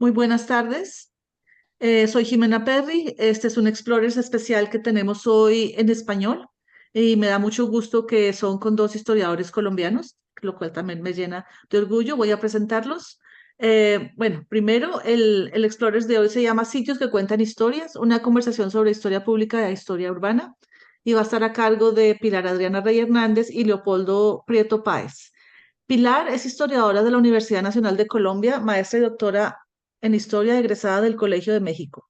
Muy buenas tardes. Soy Jimena Perry. Este es un Explorers especial que tenemos hoy en español y me da mucho gusto que son con dos historiadores colombianos, lo cual también me llena de orgullo. Voy a presentarlos. Bueno, primero, el Explorers de hoy se llama Sitios que cuentan historias, una conversación sobre historia pública e historia urbana, y va a estar a cargo de Pilar Adriana Rey Hernández y Leopoldo Prieto Páez. Pilar es historiadora de la Universidad Nacional de Colombia, maestra y doctora en historia egresada del Colegio de México.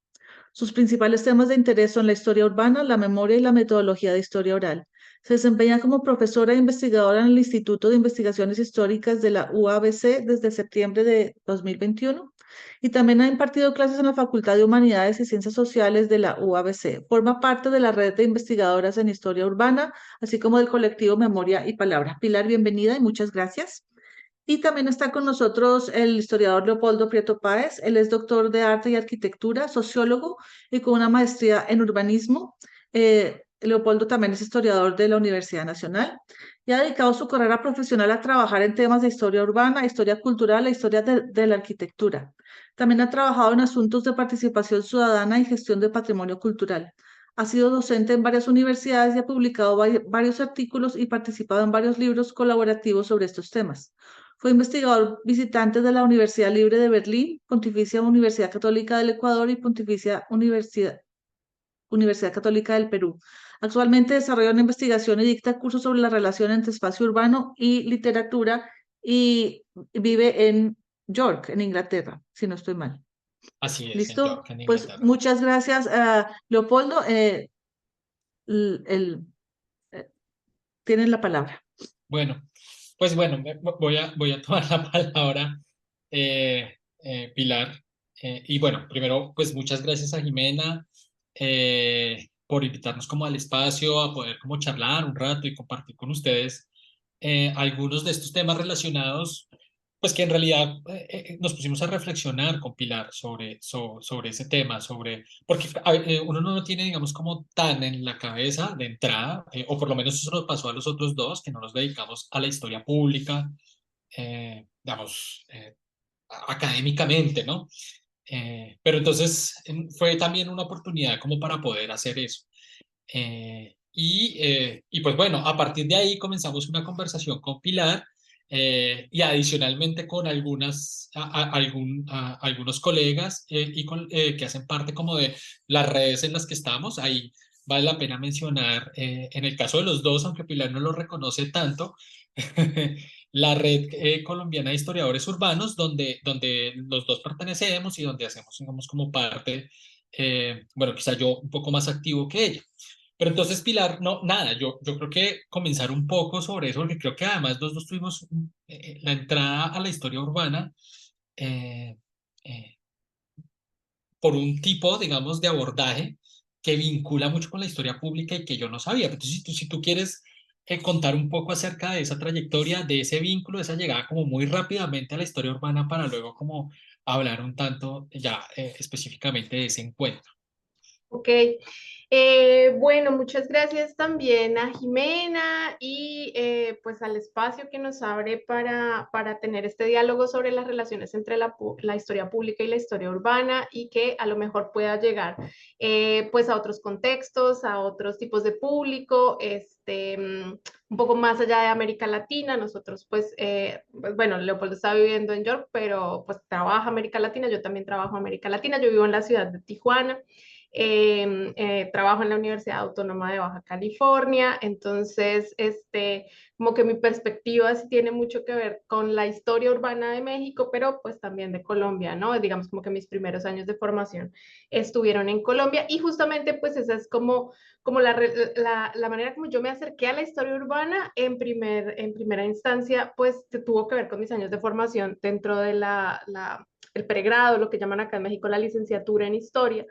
Sus principales temas de interés son la historia urbana, la memoria y la metodología de historia oral. Se desempeña como profesora e investigadora en el Instituto de Investigaciones Históricas de la UABC desde septiembre de 2021 y también ha impartido clases en la Facultad de Humanidades y Ciencias Sociales de la UABC. Forma parte de la red de investigadoras en historia urbana, así como del colectivo Memoria y Palabra. Pilar, bienvenida y muchas gracias. Y también está con nosotros el historiador Leopoldo Prieto Páez. Él es doctor de arte y arquitectura, sociólogo y con una maestría en urbanismo. Leopoldo también es historiador de la Universidad Nacional y ha dedicado su carrera profesional a trabajar en temas de historia urbana, historia cultural e historia de la arquitectura. También ha trabajado en asuntos de participación ciudadana y gestión de patrimonio cultural. Ha sido docente en varias universidades y ha publicado varios artículos y participado en varios libros colaborativos sobre estos temas. Fue investigador visitante de la Universidad Libre de Berlín, Pontificia Universidad Católica del Ecuador y Pontificia Universidad Católica del Perú. Actualmente desarrolla una investigación y dicta cursos sobre la relación entre espacio urbano y literatura y vive en York, en Inglaterra, si no estoy mal. Así es, en ¿Listo? York, en Pues Inglaterra. muchas gracias, Leopoldo. El, el- eh, Tienen la palabra. Bueno, pues bueno, voy a tomar la palabra, Pilar. Y bueno, primero, pues muchas gracias a Jimena por invitarnos como al espacio, a poder como charlar un rato y compartir con ustedes algunos de estos temas relacionados, pues que en realidad nos pusimos a reflexionar con Pilar sobre ese tema, porque uno no lo tiene, digamos, como tan en la cabeza de entrada, o por lo menos eso nos pasó a los otros dos, que no nos dedicamos a la historia pública, digamos, académicamente, ¿no? Pero entonces fue también una oportunidad como para poder hacer eso. Y pues bueno, a partir de ahí comenzamos una conversación con Pilar y adicionalmente con algunos colegas que hacen parte como de las redes en las que estamos. Ahí vale la pena mencionar, en el caso de los dos, aunque Pilar no lo reconoce tanto, la red colombiana de historiadores urbanos, donde los dos pertenecemos y donde hacemos, digamos, como parte, bueno, quizá yo un poco más activo que ella. Pero entonces, Pilar, no, nada, yo creo que comenzar un poco sobre eso, porque creo que además los dos tuvimos la entrada a la historia urbana eh, eh, por un tipo, digamos, de abordaje que vincula mucho con la historia pública y que yo no sabía. Entonces, si tú quieres contar un poco acerca de esa trayectoria, de ese vínculo, de esa llegada como muy rápidamente a la historia urbana para luego como hablar un tanto ya específicamente de ese encuentro. Ok, bueno, muchas gracias también a Jimena y pues al espacio que nos abre para tener este diálogo sobre las relaciones entre la historia pública y la historia urbana y que a lo mejor pueda llegar pues a otros contextos, a otros tipos de público, un poco más allá de América Latina. Nosotros pues bueno, Leopoldo está viviendo en York, pero pues trabaja América Latina, yo también trabajo América Latina, yo vivo en la ciudad de Tijuana. Trabajo en la Universidad Autónoma de Baja California, entonces, como que mi perspectiva sí tiene mucho que ver con la historia urbana de México, pero pues también de Colombia, ¿no? Digamos como que mis primeros años de formación estuvieron en Colombia y justamente pues esa es como la manera como yo me acerqué a la historia urbana en primera instancia, pues tuvo que ver con mis años de formación dentro de el pregrado, lo que llaman acá en México la licenciatura en historia.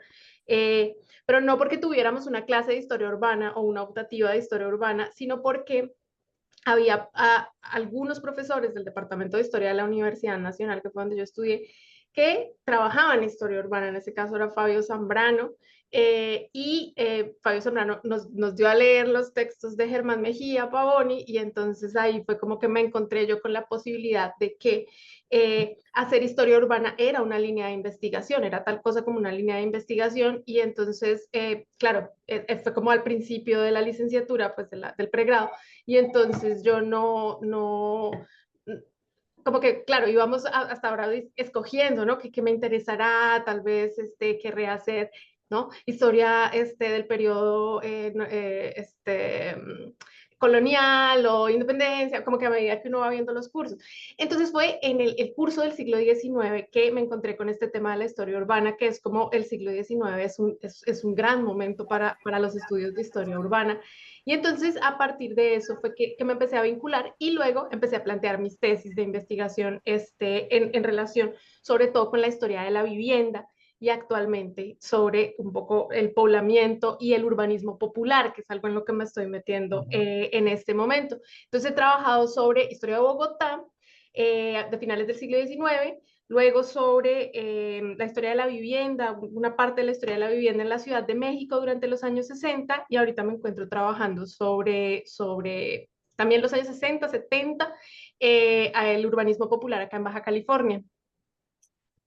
Pero no porque tuviéramos una clase de historia urbana o una optativa de historia urbana, sino porque había algunos profesores del Departamento de Historia de la Universidad Nacional, que fue donde yo estudié, que trabajaba en historia urbana, en este caso era Fabio Zambrano, Fabio Zambrano nos dio a leer los textos de Germán Mejía Pavoni, y entonces ahí fue como que me encontré yo con la posibilidad de que hacer historia urbana era una línea de investigación, era tal cosa como una línea de investigación, y entonces, claro, fue como al principio de la licenciatura, pues del pregrado, y entonces yo no como que, claro, íbamos hasta ahora escogiendo, ¿no? ¿Qué me interesará? Tal vez querré hacer, ¿no? Historia del periodo colonial o independencia, como que a medida que uno va viendo los cursos. Entonces fue en el curso del siglo XIX que me encontré con este tema de la historia urbana, que es como el siglo XIX es un gran momento para los estudios de historia urbana. Y entonces a partir de eso fue que me empecé a vincular, y luego empecé a plantear mis tesis de investigación en relación sobre todo con la historia de la vivienda, y actualmente sobre un poco el poblamiento y el urbanismo popular, que es algo en lo que me estoy metiendo en este momento. Entonces he trabajado sobre historia de Bogotá de finales del siglo XIX, luego sobre la historia de la vivienda, una parte de la historia de la vivienda en la Ciudad de México durante los años 60, y ahorita me encuentro trabajando sobre también los años 60, 70, el urbanismo popular acá en Baja California.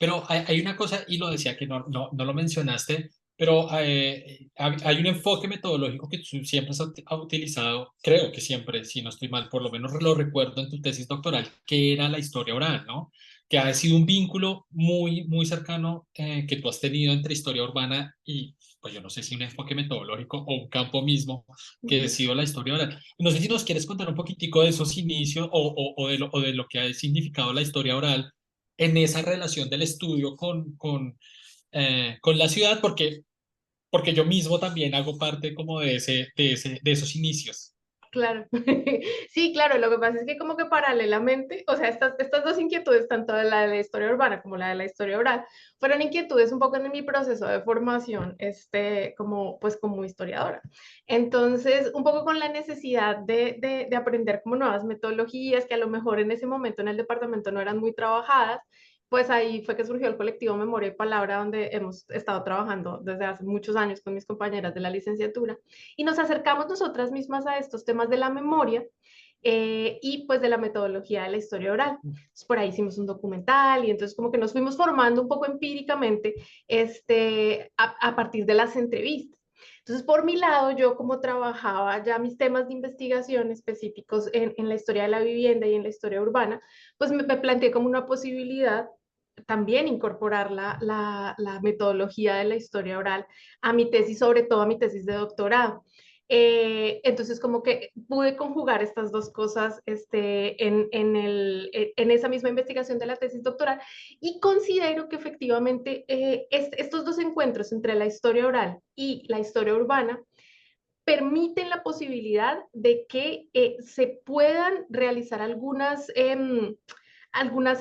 Pero hay una cosa, y lo decía que no lo mencionaste, pero hay un enfoque metodológico que tú siempre has utilizado, creo que siempre, si no estoy mal, por lo menos lo recuerdo en tu tesis doctoral, que era la historia oral, ¿no? Que ha sido un vínculo muy cercano que tú has tenido entre historia urbana y, pues yo no sé si un enfoque metodológico o un campo mismo que ha sido la historia oral. No sé si nos quieres contar un poquitico de esos inicios o de lo que ha significado la historia oral en esa relación del estudio con la ciudad, porque yo mismo también hago parte como de esos inicios. Claro, sí, claro, lo que pasa es que como que paralelamente, o sea, estas dos inquietudes, tanto la de la historia urbana como la de la historia oral, fueron inquietudes un poco en mi proceso de formación, pues como historiadora. Entonces, un poco con la necesidad de aprender como nuevas metodologías que a lo mejor en ese momento en el departamento no eran muy trabajadas, pues ahí fue que surgió el colectivo Memoria y Palabra, donde hemos estado trabajando desde hace muchos años con mis compañeras de la licenciatura, y nos acercamos nosotras mismas a estos temas de la memoria y pues de la metodología de la historia oral. Entonces, por ahí hicimos un documental, y entonces como que nos fuimos formando un poco empíricamente a partir de las entrevistas. Entonces, por mi lado, yo como trabajaba ya mis temas de investigación específicos en la historia de la vivienda y en la historia urbana, pues me planteé como una posibilidad también incorporar la metodología de la historia oral a mi tesis, sobre todo a mi tesis de doctorado. Entonces, como que pude conjugar estas dos cosas en esa misma investigación de la tesis doctoral, y considero que efectivamente estos dos encuentros entre la historia oral y la historia urbana permiten la posibilidad de que se puedan realizar algunas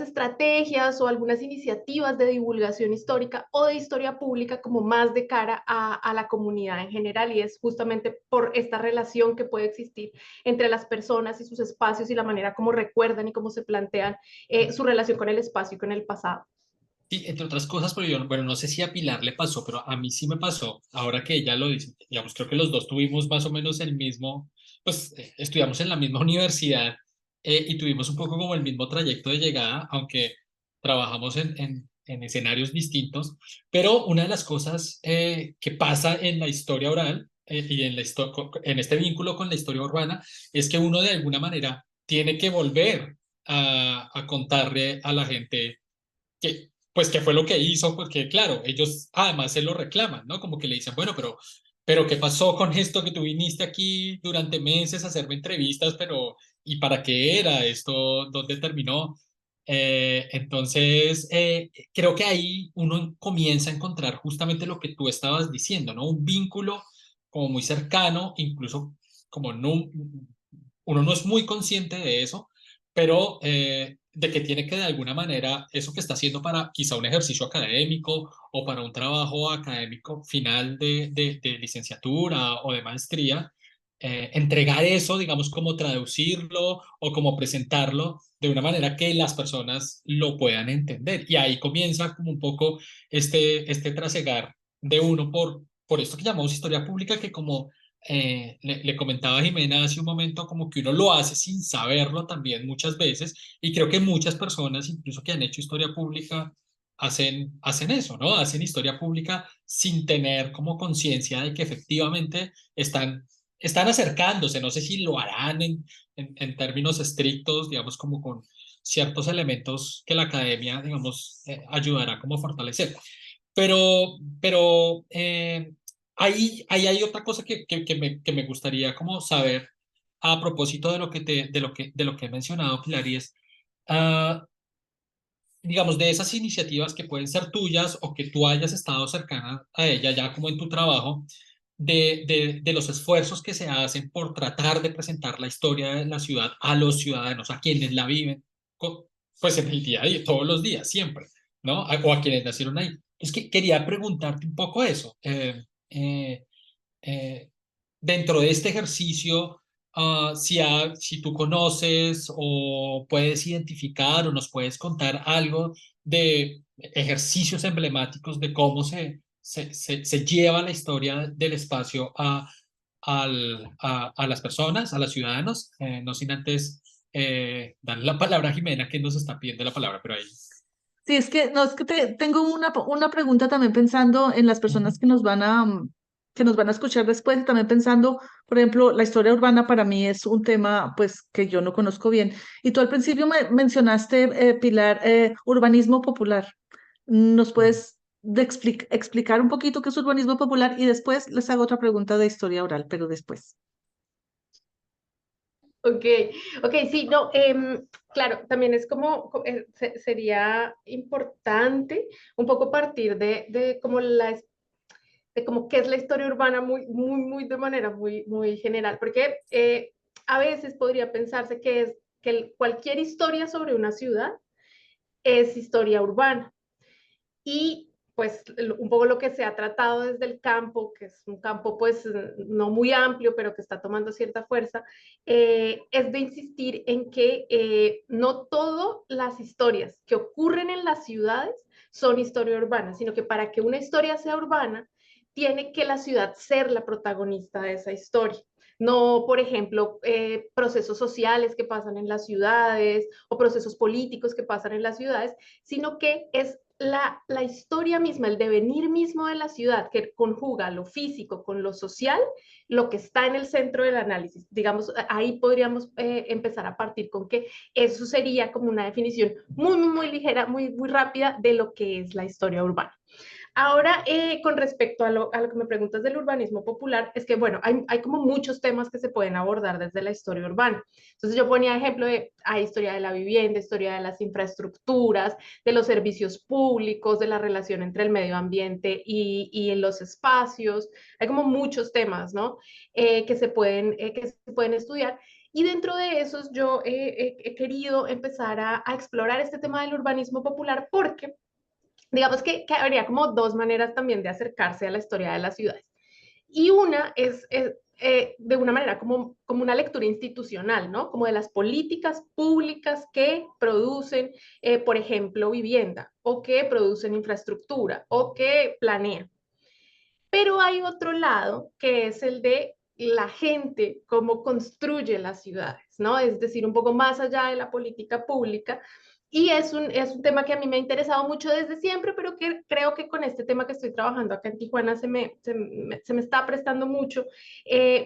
estrategias o algunas iniciativas de divulgación histórica o de historia pública como más de cara a la comunidad en general, y es justamente por esta relación que puede existir entre las personas y sus espacios y la manera como recuerdan y cómo se plantean su relación con el espacio y con el pasado. Sí, entre otras cosas, pero yo, bueno, no sé si a Pilar le pasó, pero a mí sí me pasó, ahora que ella lo dice, digamos, creo que los dos tuvimos más o menos el mismo, pues estudiamos en la misma universidad y tuvimos un poco como el mismo trayecto de llegada, aunque trabajamos en escenarios distintos, pero una de las cosas que pasa en la historia oral y en este vínculo con la historia urbana es que uno de alguna manera tiene que volver a contarle a la gente que, pues, qué fue lo que hizo, porque claro, ellos además se lo reclaman, ¿no? Como que le dicen, bueno, pero ¿qué pasó con esto que tú viniste aquí durante meses a hacerme entrevistas, pero ¿y para qué era esto? ¿Dónde terminó? Entonces, creo que ahí uno comienza a encontrar justamente lo que tú estabas diciendo, ¿no? Un vínculo como muy cercano, incluso como no, uno no es muy consciente de eso, pero de que tiene que de alguna manera eso que está haciendo para quizá un ejercicio académico o para un trabajo académico final de licenciatura o de maestría, entregar eso, digamos, como traducirlo o como presentarlo de una manera que las personas lo puedan entender. Y ahí comienza como un poco este trasegar de uno por esto que llamamos historia pública, que como le comentaba a Jimena hace un momento, como que uno lo hace sin saberlo también muchas veces, y creo que muchas personas, incluso que han hecho historia pública, hacen eso, ¿no? Hacen historia pública sin tener como conciencia de que efectivamente están acercándose, no sé si lo harán en términos estrictos, digamos, como con ciertos elementos que la academia, digamos, ayudará como a fortalecer. Pero ahí hay otra cosa que me gustaría como saber a propósito de lo que he mencionado, Pilar, y es, ah, digamos, de esas iniciativas que pueden ser tuyas o que tú hayas estado cercana a ella ya como en tu trabajo, de los esfuerzos que se hacen por tratar de presentar la historia de la ciudad a los ciudadanos, a quienes la viven, pues en el día a día, todos los días, siempre, ¿no? O a quienes nacieron ahí. Es que quería preguntarte un poco eso. Eh, eh, Dentro de este ejercicio, si tú conoces o puedes identificar o nos puedes contar algo de ejercicios emblemáticos de cómo se lleva la historia del espacio a las personas, a los ciudadanos, no sin antes darle la palabra a Jimena, que nos está pidiendo la palabra, pero ahí. Sí, es que, no, es que tengo una pregunta también pensando en las Ujú. personas que nos van a escuchar después, y también pensando, por ejemplo, la historia urbana para mí es un tema pues que yo no conozco bien. Y tú al principio me mencionaste, Pilar, urbanismo popular. ¿Nos puedes explicar un poquito qué es urbanismo popular? Y después les hago otra pregunta de historia oral, pero después. Ok, ok, sí, no, claro, también es como, sería importante un poco partir de como de como qué es la historia urbana muy, muy, muy de manera muy, muy general, porque a veces podría pensarse que es que cualquier historia sobre una ciudad es historia urbana. Y pues un poco lo que se ha tratado desde el campo, que es un campo pues no muy amplio, pero que está tomando cierta fuerza, es de insistir en que no todas las historias que ocurren en las ciudades son historia urbana, sino que para que una historia sea urbana, tiene que la ciudad ser la protagonista de esa historia. No, por ejemplo, procesos sociales que pasan en las ciudades o procesos políticos que pasan en las ciudades, sino que es la historia misma, el devenir mismo de la ciudad que conjuga lo físico con lo social, lo que está en el centro del análisis. Digamos, ahí podríamos empezar a partir con que eso sería como una definición muy, muy, muy ligera, muy, muy rápida de lo que es la historia urbana. Ahora, con respecto a lo que me preguntas del urbanismo popular, es que, bueno, hay como muchos temas que se pueden abordar desde la historia urbana. Entonces, yo ponía ejemplo de, hay historia de la vivienda, historia de las infraestructuras, de los servicios públicos, de la relación entre el medio ambiente y en los espacios. Hay como muchos temas, ¿no? Que se pueden estudiar. Y dentro de esos, yo he querido empezar a explorar este tema del urbanismo popular porque digamos que habría como dos maneras también de acercarse a la historia de las ciudades. Y una es de una manera como una lectura institucional, ¿no? Como de las políticas públicas que producen, por ejemplo, vivienda o que producen infraestructura o que planean. Pero hay otro lado que es el de la gente, cómo construye las ciudades, ¿no? Es decir, un poco más allá de la política pública. Y es un tema que a mí me ha interesado mucho desde siempre, pero que creo que con este tema que estoy trabajando acá en Tijuana se me está prestando mucho,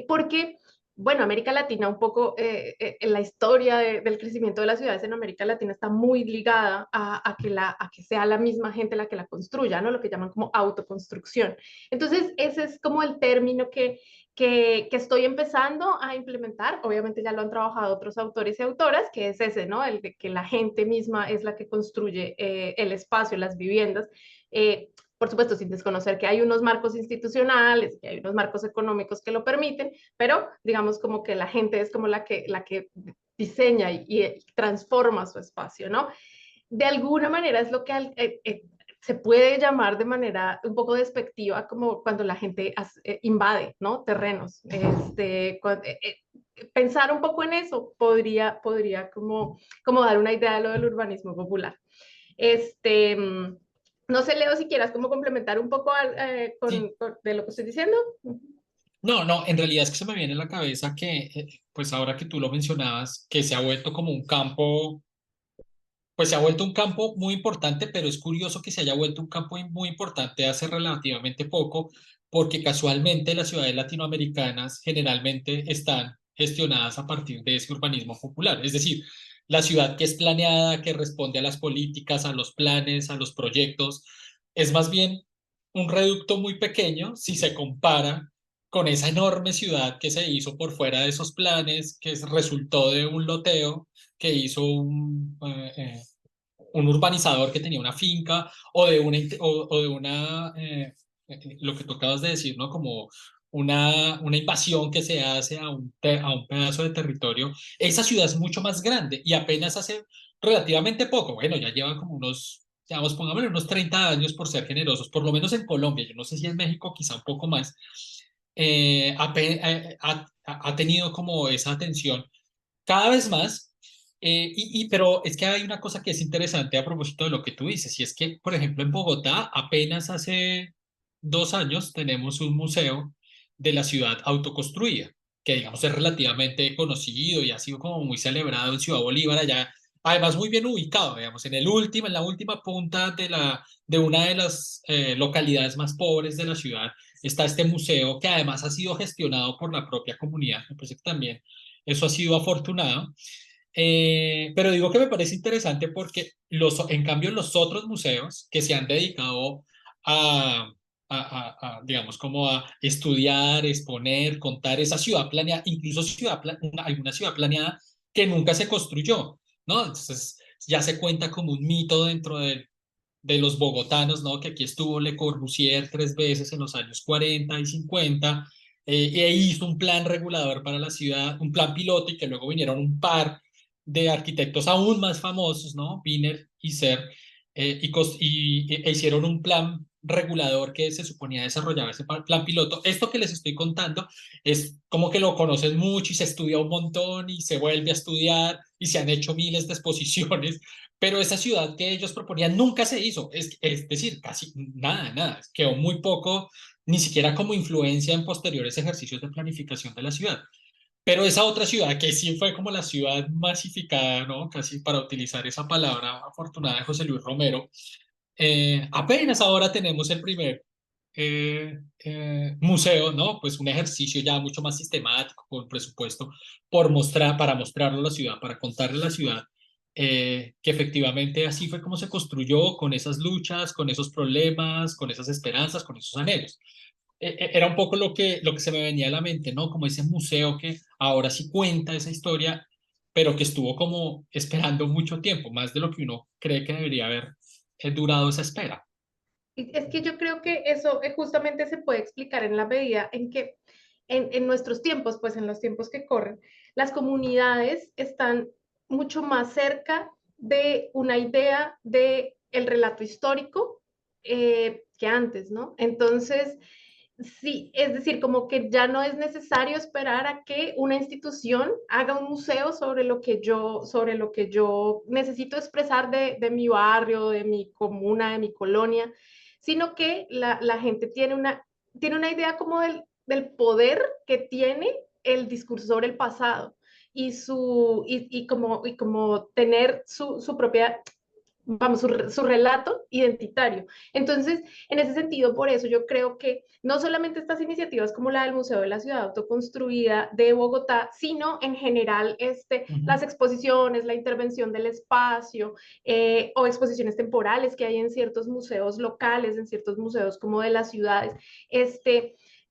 porque bueno, América Latina, un poco la historia del crecimiento de las ciudades en América Latina está muy ligada a que sea la misma gente la que la construya, ¿no? Lo que llaman como autoconstrucción. Entonces, ese es como el término que estoy empezando a implementar. Obviamente ya lo han trabajado otros autores y autoras, que es ese, ¿no? El de que la gente misma es la que construye el espacio, las viviendas. Por supuesto, sin desconocer que hay unos marcos institucionales, que hay unos marcos económicos que lo permiten, pero digamos como que la gente es como la que diseña y transforma su espacio, ¿no? De alguna manera es lo que se puede llamar de manera un poco despectiva como cuando la gente invade, ¿no? Terrenos. Pensar un poco en eso podría como dar una idea de lo del urbanismo popular. Este, no sé, Leo, si quieras como complementar un poco Sí. de lo que estoy diciendo. No, no, en realidad es que se me viene a la cabeza que, pues ahora que tú lo mencionabas, que se ha vuelto como un campo, pues se ha vuelto un campo muy importante, pero es curioso que se haya vuelto un campo muy importante hace relativamente poco, porque casualmente las ciudades latinoamericanas generalmente están gestionadas a partir de ese urbanismo popular. Es decir, la ciudad que es planeada, que responde a las políticas, a los planes, a los proyectos, es más bien un reducto muy pequeño si se compara con esa enorme ciudad que se hizo por fuera de esos planes, que resultó de un loteo que hizo un urbanizador que tenía una finca o de una lo que tú acabas de decir, ¿no? Como una invasión que se hace a un pedazo de territorio. Esa ciudad es mucho más grande y apenas hace relativamente poco, bueno, ya llevan como unos, digamos, pongámosle unos 30 años por ser generosos, por lo menos en Colombia, yo no sé si en México quizá un poco más, ha tenido como esa atención cada vez más. Pero es que hay una cosa que es interesante a propósito de lo que tú dices, y es que, por ejemplo, en Bogotá, apenas hace 2 años tenemos un museo de la ciudad autoconstruida, que digamos es relativamente conocido y ha sido como muy celebrado en Ciudad Bolívar, allá, además muy bien ubicado, digamos, en la última punta de una de las localidades más pobres de la ciudad, está este museo que además ha sido gestionado por la propia comunidad, me parece que también eso ha sido afortunado. Pero digo que me parece interesante porque en cambio los otros museos que se han dedicado a, digamos, como a estudiar, exponer, contar esa ciudad planeada, incluso alguna ciudad planeada que nunca se construyó, ¿no? Entonces ya se cuenta como un mito dentro de los bogotanos, ¿no? Que aquí estuvo Le Corbusier 3 veces en los años 40 y 50, e hizo un plan regulador para la ciudad, un plan piloto, y que luego vinieron un par de arquitectos aún más famosos, ¿no? Wiener y Serre, e hicieron un plan regulador que se suponía desarrollar ese plan piloto. Esto que les estoy contando es como que lo conocen mucho y se estudia un montón y se vuelve a estudiar y se han hecho miles de exposiciones, pero esa ciudad que ellos proponían nunca se hizo, es decir, casi nada, nada, quedó muy poco, ni siquiera como influencia en posteriores ejercicios de planificación de la ciudad. Pero esa otra ciudad, que sí fue como la ciudad masificada, ¿no? Casi para utilizar esa palabra afortunada de José Luis Romero, apenas ahora tenemos el primer museo, ¿no? Pues un ejercicio ya mucho más sistemático, con presupuesto para mostrarlo a la ciudad, para contarle a la ciudad que efectivamente así fue como se construyó, con esas luchas, con esos problemas, con esas esperanzas, con esos anhelos. Era un poco lo que se me venía a la mente, ¿no? Como ese museo que ahora sí cuenta esa historia, pero que estuvo como esperando mucho tiempo, más de lo que uno cree que debería haber durado esa espera. Y es que yo creo que eso justamente se puede explicar en la medida en que en nuestros tiempos, pues en los tiempos que corren, las comunidades están mucho más cerca de una idea de el relato histórico que antes, ¿no? Entonces, sí, es decir, como que ya no es necesario esperar a que una institución haga un museo sobre lo que yo necesito expresar de mi barrio, de mi comuna, de mi colonia, sino que la gente tiene una idea como del poder que tiene el discurso sobre el pasado y como tener su propia, vamos, su relato identitario. Entonces, en ese sentido, por eso yo creo que no solamente estas iniciativas como la del Museo de la Ciudad Autoconstruida de Bogotá, sino en general Ujú. las exposiciones, la intervención del espacio o exposiciones temporales que hay en ciertos museos locales, en ciertos museos como de las ciudades,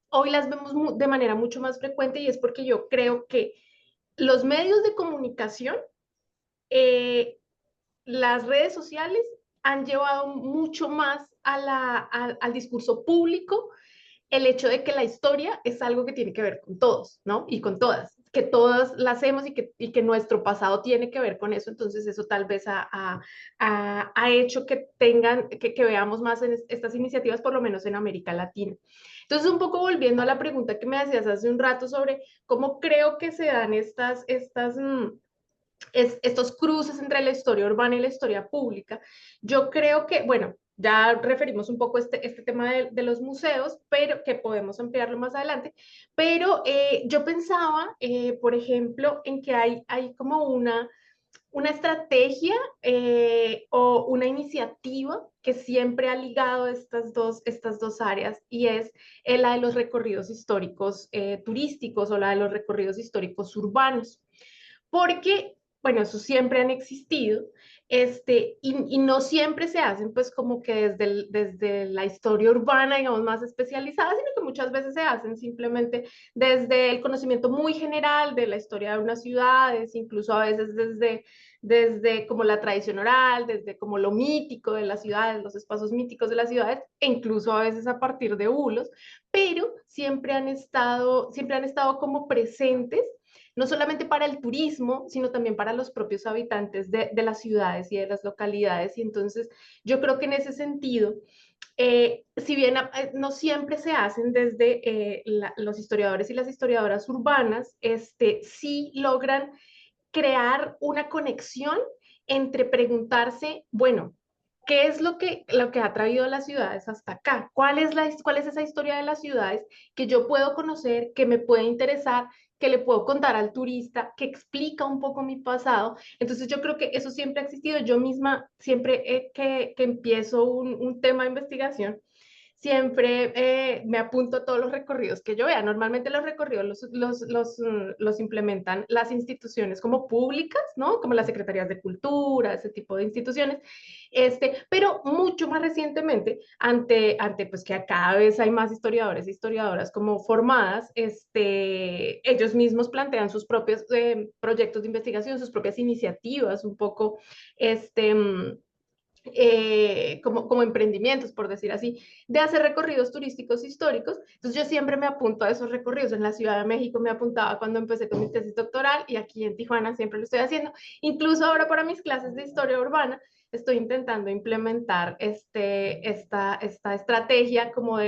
hoy las vemos de manera mucho más frecuente y es porque yo creo que los medios de comunicación eh, las redes sociales han llevado mucho más al discurso público el hecho de que la historia es algo que tiene que ver con todos, ¿no? Y con todas. que todas la hacemos y que nuestro pasado tiene que ver con eso, entonces eso tal vez ha hecho que que veamos más en estas iniciativas, por lo menos en América Latina. Entonces, un poco volviendo a la pregunta que me hacías hace un rato sobre cómo creo que se dan estos cruces entre la historia urbana y la historia pública. Yo creo que, bueno, ya referimos un poco este tema de los museos, pero que podemos ampliarlo más adelante, pero yo pensaba, por ejemplo, en que hay como una estrategia o una iniciativa que siempre ha ligado estas dos áreas y es la de los recorridos históricos turísticos o la de los recorridos históricos urbanos porque, bueno, eso siempre han existido, y no siempre se hacen pues como que desde la historia urbana, digamos, más especializada, sino que muchas veces se hacen simplemente desde el conocimiento muy general de la historia de unas ciudades, incluso a veces desde como la tradición oral, desde como lo mítico de las ciudades, los espacios míticos de las ciudades, e incluso a veces a partir de bulos, pero siempre han estado como presentes no solamente para el turismo, sino también para los propios habitantes de las ciudades y de las localidades. Y entonces yo creo que en ese sentido, si bien no siempre se hacen desde los historiadores y las historiadoras urbanas, sí logran crear una conexión entre preguntarse, bueno, ¿qué es lo que ha traído a las ciudades hasta acá? ¿Cuál es esa historia de las ciudades que yo puedo conocer, que me puede interesar, que le puedo contar al turista, que explica un poco mi pasado? Entonces yo creo que eso siempre ha existido. Yo misma, siempre que empiezo un tema de investigación, siempre me apunto a todos los recorridos que yo vea. Normalmente los recorridos los implementan las instituciones como públicas, ¿no? Como las secretarías de cultura, ese tipo de instituciones. Pero mucho más recientemente, ante pues que cada vez hay más historiadores e historiadoras como formadas, ellos mismos plantean sus propios proyectos de investigación, sus propias iniciativas, un poco, como emprendimientos, por decir así, de hacer recorridos turísticos históricos. Entonces yo siempre me apunto a esos recorridos. En la Ciudad de México me apuntaba cuando empecé con mi tesis doctoral y aquí en Tijuana siempre lo estoy haciendo. Incluso ahora para mis clases de historia urbana estoy intentando implementar esta estrategia como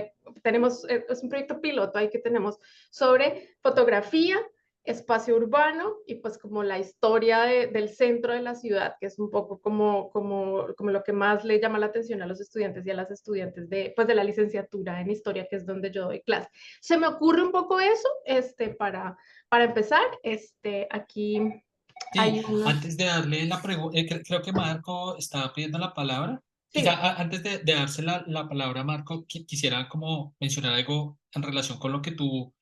tenemos, es un proyecto piloto ahí que tenemos sobre fotografía, espacio urbano y pues como la historia del centro de la ciudad, que es un poco como lo que más le llama la atención a los estudiantes y a las estudiantes pues de la licenciatura en historia, que es donde yo doy clase. Se me ocurre un poco eso, para empezar, aquí Sí, hay una... antes de darle la pregunta, creo que Marco estaba pidiendo la palabra. Quizá Sí, antes de darse la palabra a Marco, quisiera como mencionar algo en relación con lo que tú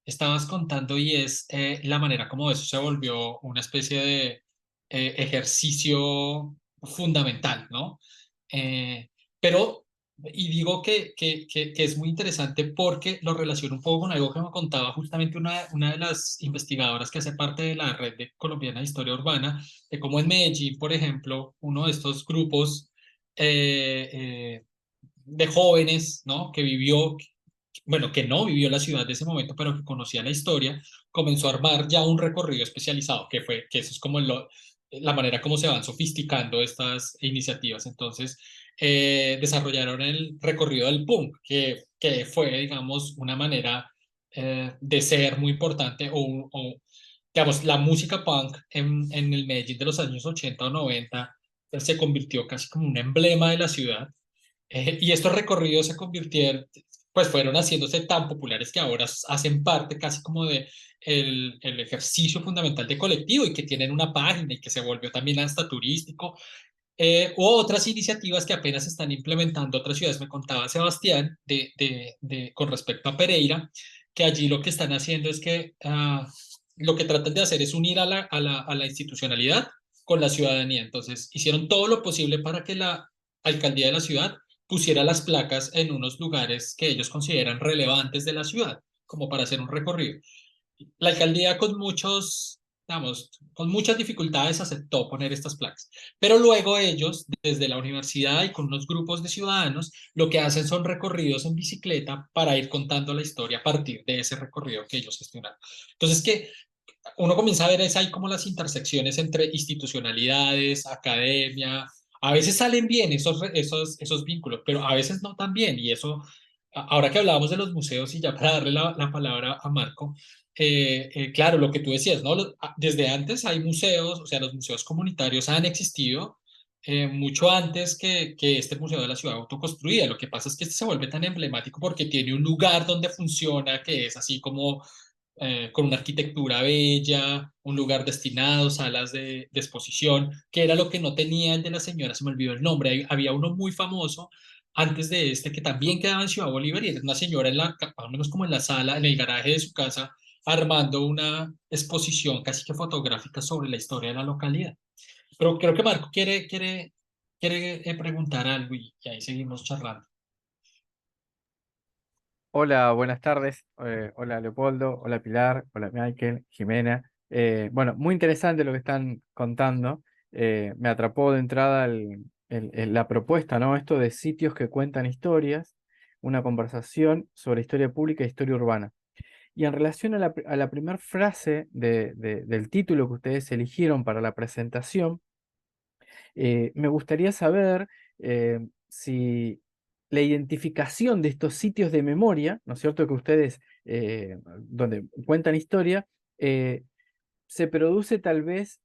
estabas contando y es la manera como eso se volvió una especie de ejercicio fundamental, ¿no? Eh, pero, y digo que es muy interesante porque lo relaciono un poco con algo que me contaba justamente una de las investigadoras que hace parte de la Red de Colombiana de Historia Urbana, de cómo en Medellín, por ejemplo, uno de estos grupos eh, eh, de jóvenes, ¿no? Que vivió, bueno, que no vivió la ciudad de ese momento, pero que conocía la historia, comenzó a armar ya un recorrido especializado, que eso es como la manera como se van sofisticando estas iniciativas. Entonces, desarrollaron el recorrido del punk, que fue, digamos, una manera de ser muy importante digamos, la música punk en el Medellín de los años 80 o 90 se convirtió casi como un emblema de la ciudad y estos recorridos se convirtieron, pues fueron haciéndose tan populares que ahora hacen parte casi como de el ejercicio fundamental de colectivo y que tienen una página y que se volvió también hasta turístico. U otras iniciativas que apenas están implementando otras ciudades. Me contaba Sebastián con respecto a Pereira, que allí lo que están haciendo es que lo que tratan de hacer es unir a la institucionalidad con la ciudadanía. Entonces, hicieron todo lo posible para que la alcaldía de la ciudad pusiera las placas en unos lugares que ellos consideran relevantes de la ciudad, como para hacer un recorrido. La alcaldía con digamos, con muchas dificultades aceptó poner estas placas, pero luego ellos, desde la universidad y con unos grupos de ciudadanos, lo que hacen son recorridos en bicicleta para ir contando la historia a partir de ese recorrido que ellos gestionaron. Entonces, que uno comienza a ver es ahí como las intersecciones entre institucionalidades, academia. A veces salen bien esos vínculos, pero a veces no tan bien. Y eso, ahora que hablábamos de los museos y ya para darle la palabra a Marco, claro, lo que tú decías, ¿no? Desde antes hay museos, o sea, los museos comunitarios han existido mucho antes que este Museo de la Ciudad Autoconstruida. Lo que pasa es que este se vuelve tan emblemático porque tiene un lugar donde funciona, que es así como con una arquitectura bella, un lugar destinado, salas de exposición, que era lo que no tenía el de la señora, se me olvidó el nombre. Había uno muy famoso antes de este que también quedaba en Ciudad Bolívar y era una señora más o menos como en la sala, en el garaje de su casa, armando una exposición casi que fotográfica sobre la historia de la localidad. Pero creo que Marco quiere preguntar algo y ahí seguimos charlando. Hola, buenas tardes. Hola Leopoldo, hola Pilar, hola Michael, Jimena. Bueno, muy interesante lo que están contando. Me atrapó de entrada la propuesta, ¿no? Esto de sitios que cuentan historias, una conversación sobre historia pública e historia urbana. Y en relación a la primera frase del título que ustedes eligieron para la presentación, me gustaría saber si la identificación de estos sitios de memoria, ¿no es cierto? Que ustedes, donde cuentan historia, eh, se produce tal vez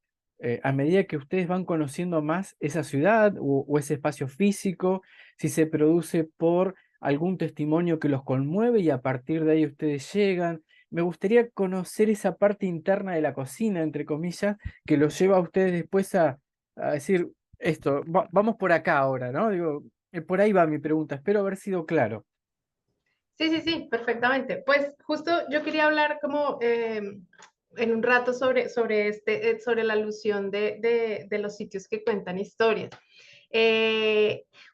a medida que ustedes van conociendo más esa ciudad o ese espacio físico, si se produce por algún testimonio que los conmueve y a partir de ahí ustedes llegan. Me gustaría conocer esa parte interna de la cocina, entre comillas, que los lleva a ustedes después a decir, esto, vamos por acá ahora, ¿no? Digo, por ahí va mi pregunta, espero haber sido claro. Sí, sí, sí, perfectamente. Pues justo yo quería hablar como en un rato sobre la alusión de los sitios que cuentan historias.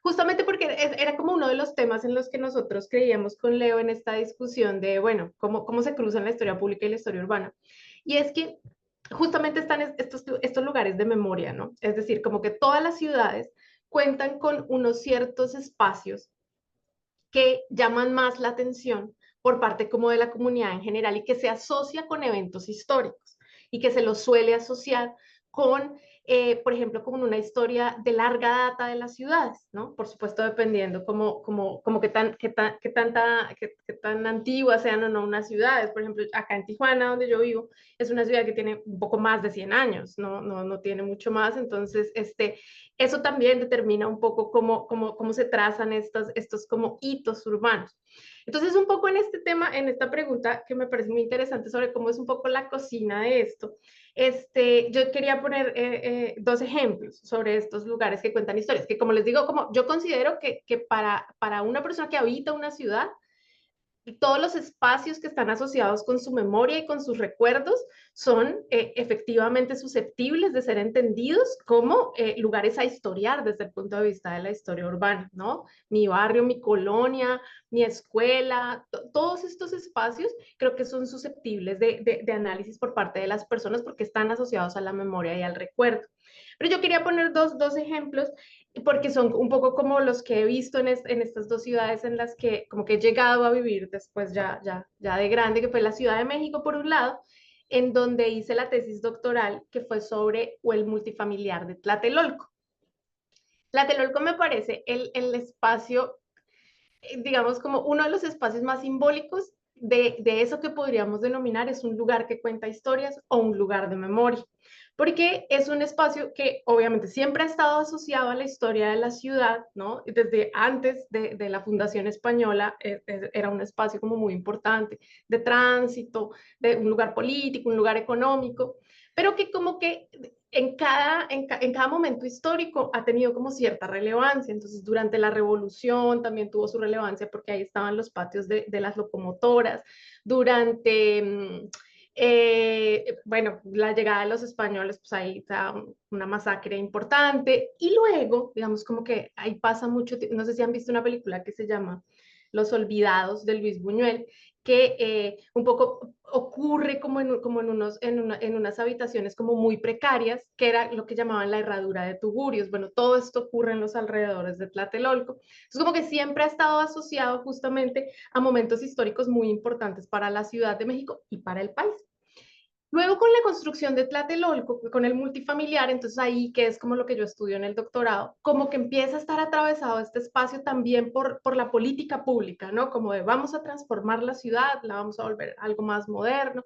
Justamente porque era como uno de los temas en los que nosotros creíamos con Leo en esta discusión de, bueno, cómo se cruzan la historia pública y la historia urbana. Y es que justamente están estos lugares de memoria, ¿no? Es decir, como que todas las ciudades cuentan con unos ciertos espacios que llaman más la atención por parte como de la comunidad en general y que se asocia con eventos históricos y que se los suele asociar con, por ejemplo, con una historia de larga data de las ciudades, ¿no? Por supuesto, dependiendo como qué tan antiguas sean o no unas ciudades. Por ejemplo, acá en Tijuana, donde yo vivo, es una ciudad que tiene un poco más de 100 años, no tiene mucho más. Entonces, eso también determina un poco cómo se trazan estos como hitos urbanos. Entonces, un poco en este tema, en esta pregunta que me parece muy interesante sobre cómo es un poco la cocina de esto, yo quería poner dos ejemplos sobre estos lugares que cuentan historias, que como les digo, como yo considero que para una persona que habita una ciudad, y todos los espacios que están asociados con su memoria y con sus recuerdos son efectivamente susceptibles de ser entendidos como lugares a historiar desde el punto de vista de la historia urbana, ¿no? Mi barrio, mi colonia, mi escuela, todos estos espacios creo que son susceptibles de análisis por parte de las personas porque están asociados a la memoria y al recuerdo. Pero yo quería poner dos ejemplos porque son un poco como los que he visto en estas dos ciudades en las que como que he llegado a vivir después ya de grande, que fue la Ciudad de México por un lado, en donde hice la tesis doctoral que fue sobre el multifamiliar de Tlatelolco. Tlatelolco me parece el espacio, digamos, como uno de los espacios más simbólicos de eso que podríamos denominar es un lugar que cuenta historias o un lugar de memoria, porque es un espacio que obviamente siempre ha estado asociado a la historia de la ciudad, ¿no? Desde antes de la fundación española era un espacio como muy importante de tránsito, de un lugar político, un lugar económico, pero que como que en cada momento histórico ha tenido como cierta relevancia. Entonces, durante la Revolución también tuvo su relevancia porque ahí estaban los patios de las locomotoras. Durante, bueno, la llegada de los españoles, pues ahí está una masacre importante. Y luego, digamos, como que ahí pasa mucho, no sé si han visto una película que se llama Los Olvidados de Luis Buñuel, que un poco ocurre en unas habitaciones como muy precarias, que era lo que llamaban la herradura de Tugurios. Bueno, todo esto ocurre en los alrededores de Tlatelolco. Es como que siempre ha estado asociado justamente a momentos históricos muy importantes para la Ciudad de México y para el país. Luego con la construcción de Tlatelolco, con el multifamiliar, entonces ahí, que es como lo que yo estudio en el doctorado, como que empieza a estar atravesado este espacio también por la política pública, ¿no? Como de vamos a transformar la ciudad, la vamos a volver algo más moderno.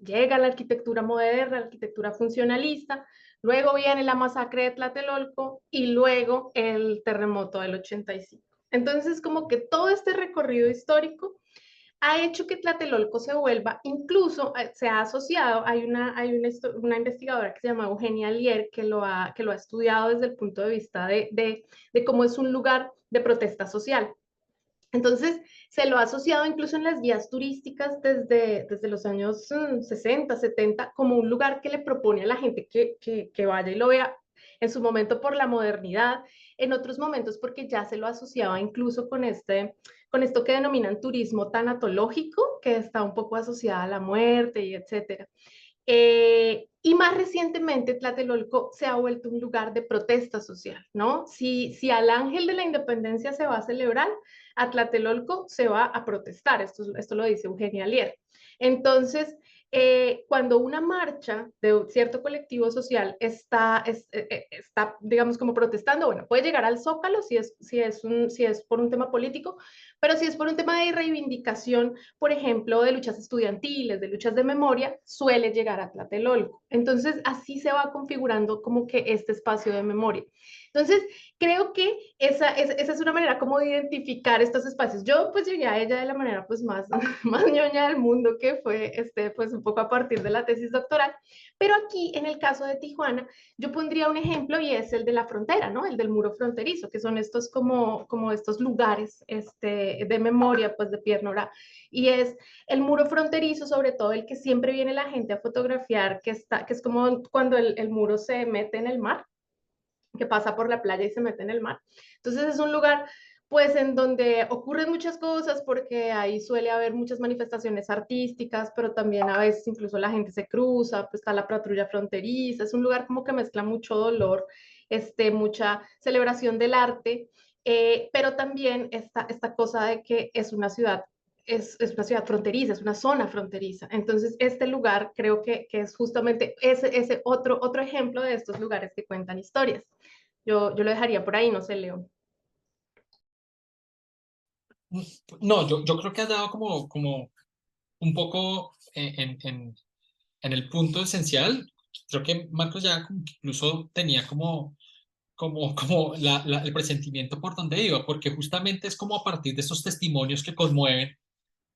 Llega la arquitectura moderna, la arquitectura funcionalista, luego viene la masacre de Tlatelolco y luego el terremoto del 85. Entonces, como que todo este recorrido histórico ha hecho que Tlatelolco se vuelva, incluso se ha asociado, una investigadora que se llama Eugenia Lier que lo ha estudiado desde el punto de vista de cómo es un lugar de protesta social. Entonces, se lo ha asociado incluso en las guías turísticas desde los años 60, 70, como un lugar que le propone a la gente que vaya y lo vea, en su momento por la modernidad, en otros momentos porque ya se lo asociaba incluso con esto que denominan turismo tanatológico, que está un poco asociada a la muerte y etcétera. Y más recientemente, Tlatelolco se ha vuelto un lugar de protesta social, ¿no? Si al Ángel de la Independencia se va a celebrar, a Tlatelolco se va a protestar. Esto lo dice Eugenia Lier. Entonces, cuando una marcha de un cierto colectivo social está, digamos, como protestando, bueno, puede llegar al Zócalo si es por un tema político, pero si es por un tema de reivindicación, por ejemplo, de luchas estudiantiles, de luchas de memoria, suele llegar a Tlatelolco. Entonces, así se va configurando como que este espacio de memoria. Entonces, creo que esa es una manera como de identificar estos espacios. Yo pues llegué a ella de la manera pues más, más ñoña del mundo, que fue pues un poco a partir de la tesis doctoral, pero aquí en el caso de Tijuana, yo pondría un ejemplo y es el de la frontera, ¿no? El del muro fronterizo, que son estos como estos lugares de memoria pues de Pierre Nora, y es el muro fronterizo, sobre todo el que siempre viene la gente a fotografiar, que es como cuando el muro se mete en el mar, que pasa por la playa y se mete en el mar. Entonces es un lugar pues en donde ocurren muchas cosas porque ahí suele haber muchas manifestaciones artísticas, pero también a veces incluso la gente se cruza, pues está la patrulla fronteriza, es un lugar como que mezcla mucho dolor, mucha celebración del arte, pero también esta cosa de que es una ciudad una ciudad fronteriza, es una zona fronteriza. Entonces, este lugar creo que es justamente ese otro ejemplo de estos lugares que cuentan historias. Yo lo dejaría por ahí, no sé, Leo. No, yo creo que has dado como un poco en el punto esencial. Creo que Marcos ya como que incluso tenía como el presentimiento por donde iba, porque justamente es como a partir de esos testimonios que conmueven,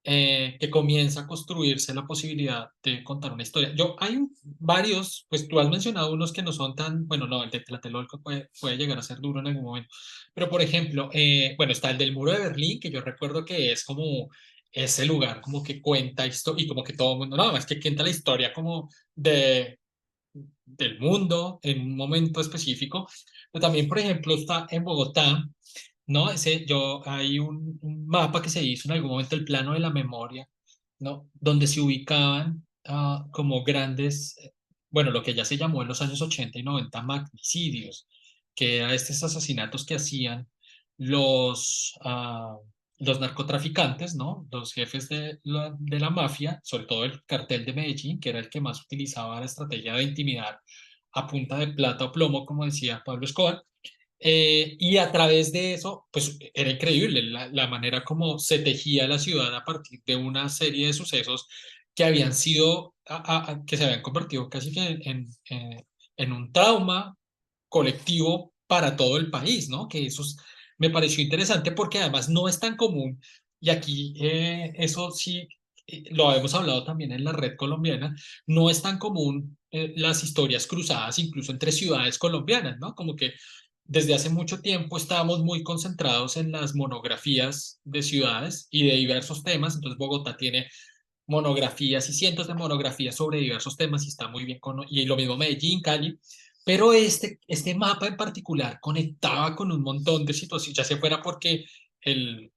que comienza a construirse la posibilidad de contar una historia. Hay varios, pues tú has mencionado unos que no son tan, bueno, no, el de Tlatelolco puede llegar a ser duro en algún momento, pero por ejemplo, bueno, está el del Muro de Berlín, que yo recuerdo que es como ese lugar como que cuenta esto y como que todo el mundo, no, más que cuenta la historia como del mundo en un momento específico, pero también, por ejemplo, está en Bogotá, ¿no? Hay un mapa que se hizo en algún momento, el plano de la memoria, ¿no? Donde se ubicaban como grandes, bueno, lo que ya se llamó en los años 80 y 90 magnicidios, que eran estos asesinatos que hacían los, ah, los narcotraficantes, ¿no? Los jefes de la mafia, sobre todo el cartel de Medellín, que era el que más utilizaba la estrategia de intimidar a punta de plata o plomo, como decía Pablo Escobar. Y a través de eso, pues era increíble la manera como se tejía la ciudad a partir de una serie de sucesos que habían sido, que se habían convertido casi que en un trauma colectivo para todo el país, ¿no? Que me pareció interesante porque además no es tan común, y aquí eso sí, lo habíamos hablado también en la red colombiana, no es tan común las historias cruzadas incluso entre ciudades colombianas, ¿no? Como que desde hace mucho tiempo estábamos muy concentrados en las monografías de ciudades y de diversos temas. Entonces Bogotá tiene monografías y cientos de monografías sobre diversos temas y está muy bien y lo mismo Medellín, Cali. Pero este mapa en particular conectaba con un montón de situaciones, ya se fuera porque el,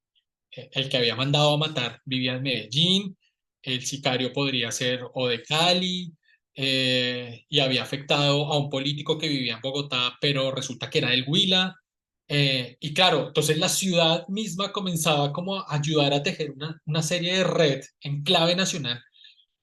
el que había mandado a matar vivía en Medellín, el sicario podría ser o de Cali, y había afectado a un político que vivía en Bogotá, pero resulta que era del Huila. Y claro, entonces la ciudad misma comenzaba como a ayudar a tejer una serie de red en clave nacional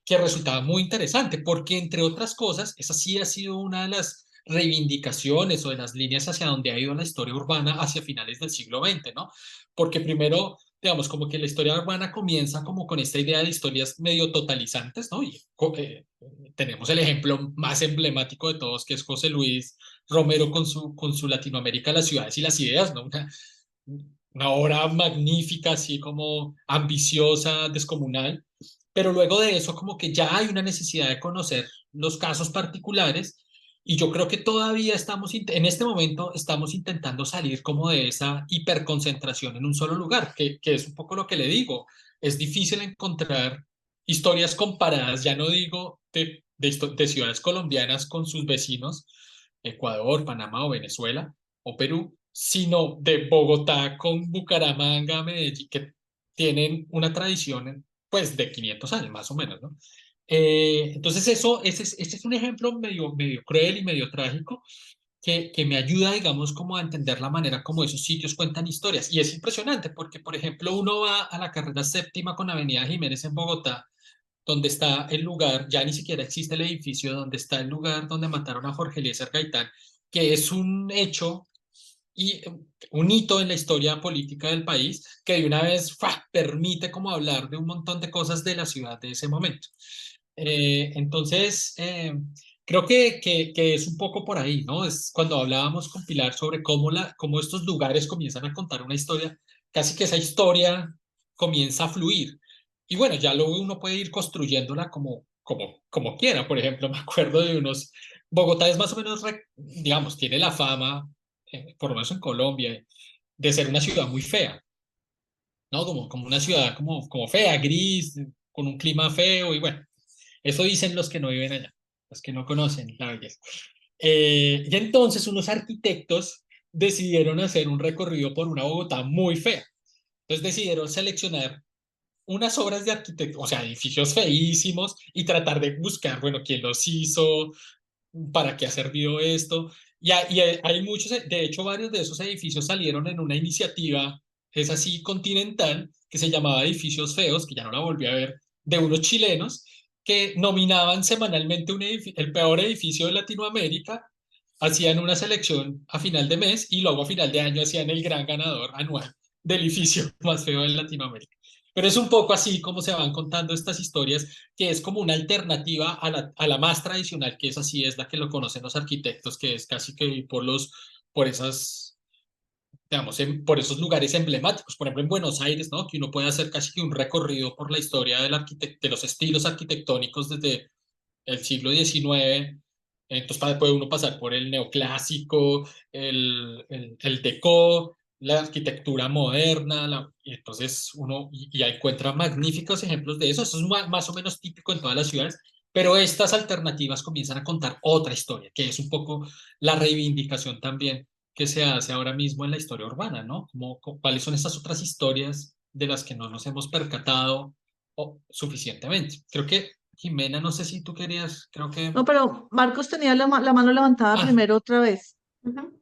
que resultaba muy interesante, porque entre otras cosas, esa sí ha sido una de las reivindicaciones o de las líneas hacia donde ha ido la historia urbana hacia finales del siglo XX, ¿no? Porque primero, digamos, como que la historia urbana comienza como con esta idea de historias medio totalizantes, ¿no? Y tenemos el ejemplo más emblemático de todos, que es José Luis Romero con su Latinoamérica, las ciudades y las ideas, ¿no? Una obra magnífica, así como ambiciosa, descomunal, pero luego de eso como que ya hay una necesidad de conocer los casos particulares y yo creo que todavía estamos, en este momento estamos intentando salir como de esa hiperconcentración en un solo lugar, que es un poco lo que le digo, es difícil encontrar historias comparadas, ya no digo de ciudades colombianas con sus vecinos, Ecuador, Panamá o Venezuela o Perú, sino de Bogotá con Bucaramanga, Medellín, que tienen una tradición pues de 500 años más o menos, ¿no? Entonces ese es un ejemplo medio cruel y medio trágico que me ayuda, digamos, como a entender la manera como esos sitios cuentan historias. Y es impresionante porque, por ejemplo, uno va a la carrera séptima con Avenida Jiménez en Bogotá, donde está el lugar, ya ni siquiera existe el edificio, donde está el lugar donde mataron a Jorge Eliezer Gaitán, que es un hecho y un hito en la historia política del país que de una vez permite como hablar de un montón de cosas de la ciudad de ese momento. Entonces, creo que es un poco por ahí, ¿no? Es cuando hablábamos con Pilar sobre cómo estos lugares comienzan a contar una historia, casi que esa historia comienza a fluir. Y bueno, ya luego uno puede ir construyéndola como quiera. Por ejemplo, me acuerdo de unos... Bogotá es más o menos, digamos, tiene la fama, por lo menos en Colombia, de ser una ciudad muy fea, ¿no? Como una ciudad como fea, gris, con un clima feo y bueno, eso dicen los que no viven allá, los que no conocen la belleza. Y entonces unos arquitectos decidieron hacer un recorrido por una Bogotá muy fea. Entonces decidieron seleccionar unas obras de arquitectos, o sea, edificios feísimos y tratar de buscar, bueno, quién los hizo, para qué ha servido esto. Hay muchos, de hecho, varios de esos edificios salieron en una iniciativa, es así, continental, que se llamaba Edificios Feos, que ya no la volví a ver, de unos chilenos que nominaban semanalmente el peor edificio de Latinoamérica, hacían una selección a final de mes y luego a final de año hacían el gran ganador anual del edificio más feo de Latinoamérica. Pero es un poco así como se van contando estas historias, que es como una alternativa a la más tradicional, que es así, es la que lo conocen los arquitectos, que es casi que por esas, digamos, por esos lugares emblemáticos. Por ejemplo, en Buenos Aires, ¿no? Que uno puede hacer casi que un recorrido por la historia de los estilos arquitectónicos desde el siglo XIX. Entonces puede uno pasar por el neoclásico, el déco, la arquitectura moderna, y entonces y encuentra magníficos ejemplos de eso. Eso es más o menos típico en todas las ciudades, pero estas alternativas comienzan a contar otra historia, que es un poco la reivindicación también que se hace ahora mismo en la historia urbana, ¿no? ¿Cuáles son estas otras historias de las que no nos hemos percatado suficientemente? Creo que Jimena, no sé si tú querías, creo que... No, pero Marcos tenía la mano levantada Ah, primero otra vez. Ujú.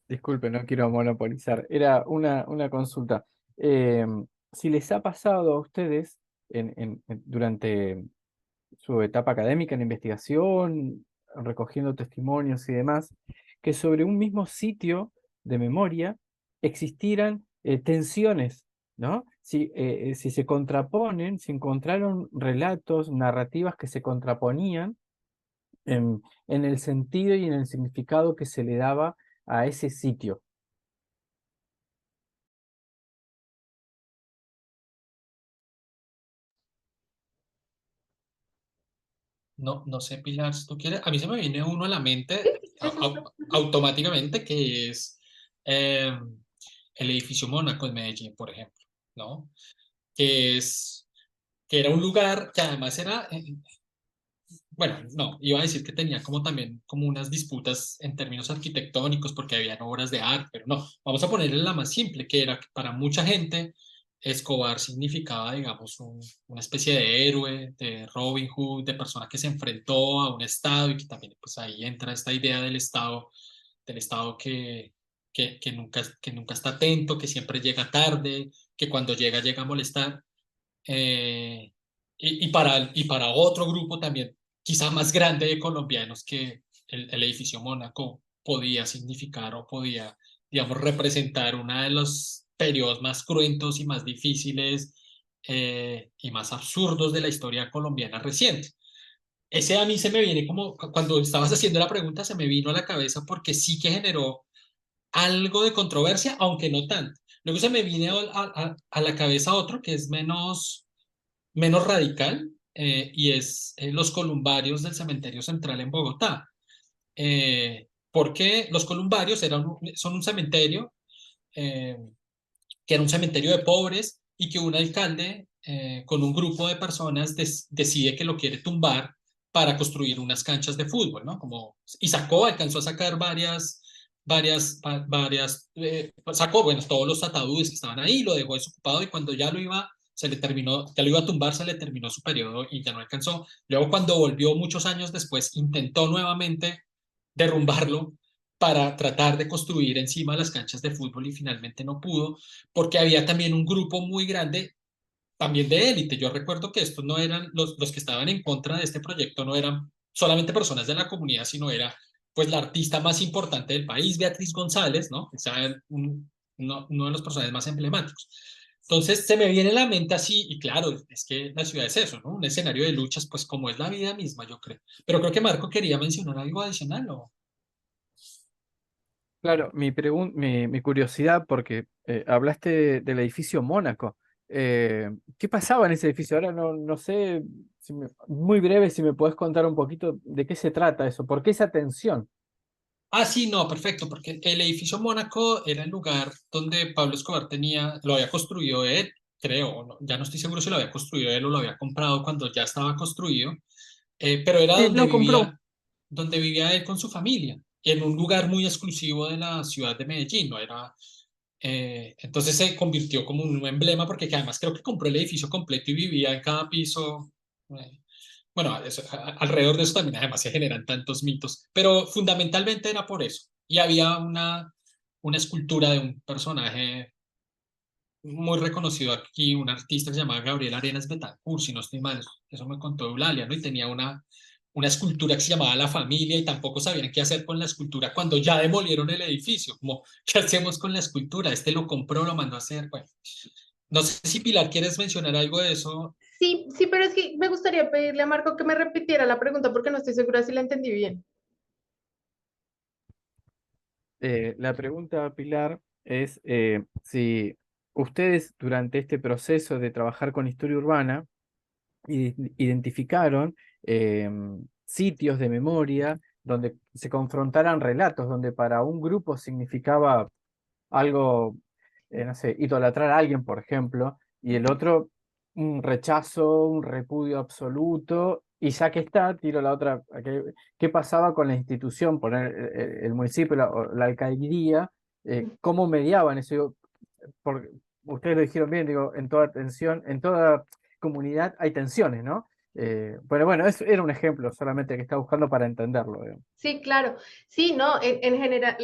Disculpe, no quiero monopolizar. Era una consulta. Eh, si les ha pasado a ustedes durante su etapa académica en investigación, recogiendo testimonios y demás, que sobre un mismo sitio de memoria existieran tensiones, ¿no? Si se contraponen, si encontraron relatos, narrativas que se contraponían en el sentido y en el significado que se le daba a ese sitio. no sé, Pilar, si tú quieres, a mí se me viene uno a la Sí, mente sí, sí, sí. automáticamente, que es eh, el edificio Mónaco en Medellín, por ejemplo, ¿no? Que es, que era un lugar que además era, bueno, no, iba a decir que tenía como también como unas disputas en términos arquitectónicos porque habían obras de arte, pero no, vamos a ponerle la más simple, que era que para mucha gente Escobar significaba, digamos, una especie de héroe, de Robin Hood, de persona que se enfrentó a un Estado y que también pues ahí entra esta idea del Estado que nunca está atento, que siempre llega tarde, que cuando llega llega a molestar. y para otro grupo también, quizá más grande de colombianos, que el edificio Mónaco podía significar o podía, digamos, representar uno de los periodos más cruentos y más difíciles y más absurdos de la historia colombiana reciente. Ese a mí se me viene como, cuando estabas haciendo la pregunta, se me vino a la cabeza porque sí que generó algo de controversia, aunque no tanto. Luego se me viene a la cabeza otro que es menos radical, y es los columbarios del cementerio central en Bogotá. Porque los columbarios son un cementerio eh, que era un cementerio de pobres y que un alcalde con un grupo de personas decide que lo quiere tumbar para construir unas canchas de fútbol, ¿no? Y alcanzó a sacar sacó, bueno, todos los ataúdes que estaban ahí, lo dejó desocupado y cuando ya lo iba a tumbar, se le terminó su periodo y ya no alcanzó. Luego cuando volvió muchos años después, intentó nuevamente derrumbarlo para tratar de construir encima las canchas de fútbol y finalmente no pudo, porque había también un grupo muy grande, también de élite. Yo recuerdo que estos no eran los que estaban en contra de este proyecto, no eran solamente personas de la comunidad, sino era pues la artista más importante del país, Beatriz González, ¿no? Uno de los personajes más emblemáticos. Entonces se me viene a la mente así, y claro, es que la ciudad es eso, ¿no? Un escenario de luchas, pues como es la vida misma, yo creo. Pero creo que Marco quería mencionar algo adicional, ¿o? Claro, mi curiosidad, porque hablaste del edificio Mónaco. ¿Qué pasaba en ese edificio? Ahora no sé, muy breve, si me puedes contar un poquito de qué se trata eso, por qué esa tensión. Ah, sí, no, perfecto, porque el edificio Mónaco era el lugar donde Pablo Escobar lo había construido él, creo, ya no estoy seguro si lo había construido él o lo había comprado cuando ya estaba construido, pero era Lo compró. donde vivía él con su familia, en un lugar muy exclusivo de la ciudad de Medellín, ¿no? Entonces se convirtió como un emblema, porque además creo que compró el edificio completo y vivía en cada piso. eh, bueno, alrededor de eso también además se generan tantos mitos, pero fundamentalmente era por eso. Y había una escultura de un personaje muy reconocido aquí, un artista que se llamaba Gabriel Arenas Betancourt, si no estoy mal, eso me contó Eulalia, ¿no? Y tenía una escultura que se llamaba La Familia y tampoco sabían qué hacer con la escultura cuando ya demolieron el edificio, como, ¿qué hacemos con la escultura? Este lo compró, lo mandó a hacer, bueno. No sé si Pilar, ¿quieres mencionar algo de eso? Sí, sí, pero es que me gustaría pedirle a Marco que me repitiera la pregunta porque no estoy segura si la entendí bien. La pregunta, Pilar, es si ustedes durante este proceso de trabajar con historia urbana identificaron sitios de memoria donde se confrontaran relatos, donde para un grupo significaba algo, no sé, idolatrar a alguien, por ejemplo, y el otro un rechazo, un repudio absoluto, y ya que está, tiro la otra, ¿qué pasaba con la institución, poner el municipio, o la alcaldía, cómo mediaban eso? Digo, porque ustedes lo dijeron bien, digo, en toda tensión, en toda comunidad hay tensiones, ¿no? Pero bueno, eso era un ejemplo solamente que estaba buscando para entenderlo, digamos. Sí, claro. Sí, no, en general,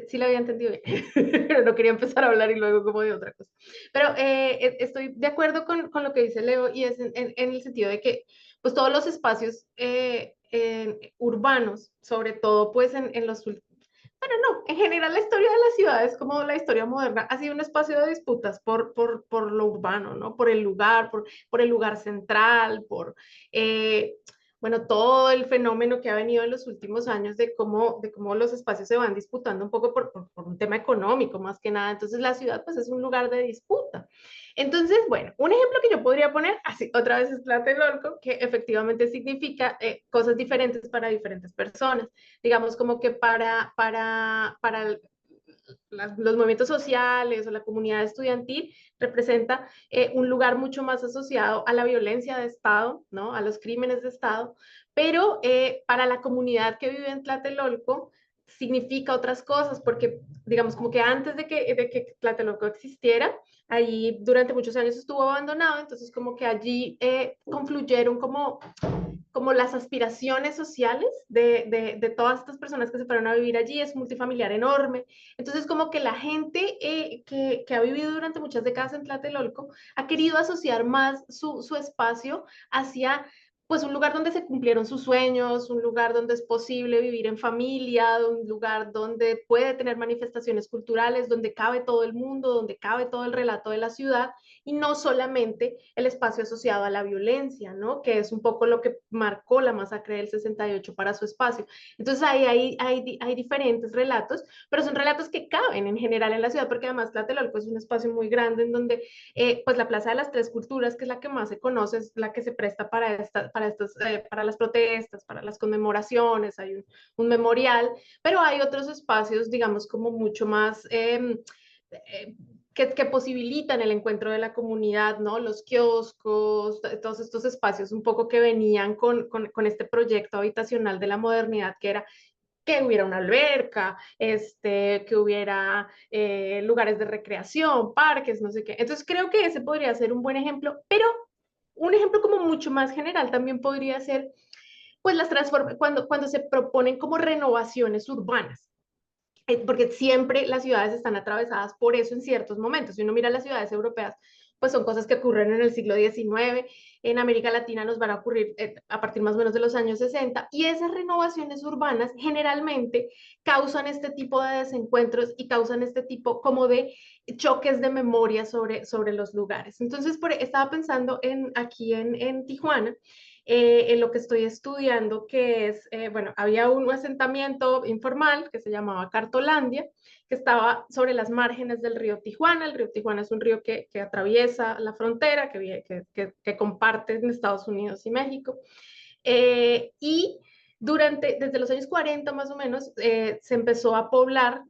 sí lo había entendido bien, pero no quería empezar a hablar y luego como de otra cosa. Pero estoy de acuerdo con lo que dice Leo y es en el sentido de que pues todos los espacios urbanos, sobre todo pues en los últimos, bueno, no, en general la historia de las ciudades, como la historia moderna, ha sido un espacio de disputas por lo urbano, ¿no? Por el lugar central, eh, bueno, todo el fenómeno que ha venido en los últimos años de cómo los espacios se van disputando un poco por un tema económico más que nada. Entonces la ciudad pues es un lugar de disputa. Entonces, bueno, un ejemplo que yo podría poner, así otra vez es Tlatelolco, que efectivamente significa cosas diferentes para diferentes personas. Digamos como que para los movimientos sociales o la comunidad estudiantil representa un lugar mucho más asociado a la violencia de Estado, ¿no? A los crímenes de Estado, pero para la comunidad que vive en Tlatelolco significa otras cosas, porque digamos como que antes de que Tlatelolco existiera, ahí durante muchos años estuvo abandonado, entonces como que allí confluyeron como las aspiraciones sociales de todas estas personas que se fueron a vivir allí, es multifamiliar enorme, entonces como que la gente que ha vivido durante muchas décadas en Tlatelolco ha querido asociar más su espacio hacia pues un lugar donde se cumplieron sus sueños, un lugar donde es posible vivir en familia, un lugar donde puede tener manifestaciones culturales, donde cabe todo el mundo, donde cabe todo el relato de la ciudad y no solamente el espacio asociado a la violencia, ¿no? Que es un poco lo que marcó la masacre del 68 para su espacio. Entonces hay diferentes relatos, pero son relatos que caben en general en la ciudad, porque además Tlatelolco es un espacio muy grande en donde pues la Plaza de las Tres Culturas, que es la que más se conoce, es la que se presta para las protestas, para las conmemoraciones, hay un memorial, pero hay otros espacios, digamos, como mucho más que posibilitan el encuentro de la comunidad, ¿no? Los kioscos, todos estos espacios un poco que venían con este proyecto habitacional de la modernidad, que era que hubiera una alberca, que hubiera lugares de recreación, parques, no sé qué. Entonces creo que ese podría ser un buen ejemplo, pero un ejemplo como mucho más general también podría ser, pues cuando se proponen como renovaciones urbanas. Porque siempre las ciudades están atravesadas por eso en ciertos momentos. Si uno mira las ciudades europeas, pues son cosas que ocurren en el siglo XIX, en América Latina nos van a ocurrir a partir más o menos de los años 60, y esas renovaciones urbanas generalmente causan este tipo de desencuentros y causan este tipo como de choques de memoria sobre los lugares. Entonces, estaba pensando aquí en Tijuana, en lo que estoy estudiando, que es, bueno, había un asentamiento informal que se llamaba Cartolandia, que estaba sobre las márgenes del río Tijuana. El río Tijuana es un río que atraviesa la frontera, que comparte en Estados Unidos y México. Y desde los años 40 más o menos, se empezó a poblar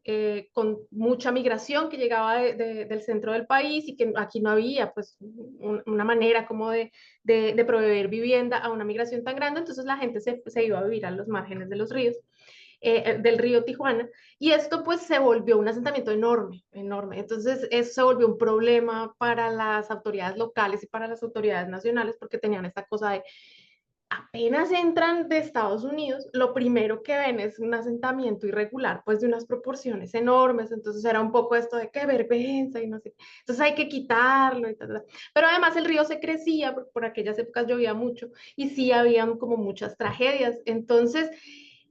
con mucha migración que llegaba del centro del país y que aquí no había pues una manera como de proveer vivienda a una migración tan grande, entonces la gente se iba a vivir a los márgenes de los ríos. Del río Tijuana, y esto pues se volvió un asentamiento enorme, enorme. Entonces eso se volvió un problema para las autoridades locales y para las autoridades nacionales, porque tenían esta cosa de apenas entran de Estados Unidos, lo primero que ven es un asentamiento irregular, pues de unas proporciones enormes, entonces era un poco esto de qué vergüenza y no sé, entonces hay que quitarlo y tal. Pero además el río se crecía, por aquellas épocas llovía mucho y sí habían como muchas tragedias, entonces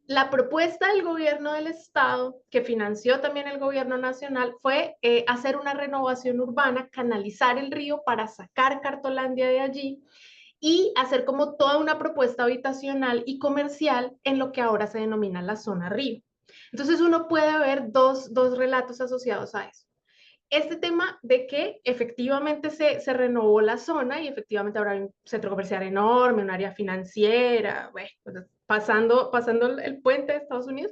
la propuesta del gobierno del estado, que financió también el gobierno nacional, fue hacer una renovación urbana, canalizar el río para sacar Cartolandia de allí y hacer como toda una propuesta habitacional y comercial en lo que ahora se denomina la zona río. Entonces uno puede ver dos relatos asociados a eso. Este tema de que efectivamente se renovó la zona y efectivamente ahora hay un centro comercial enorme, un área financiera, bueno, pues pasando el puente de Estados Unidos,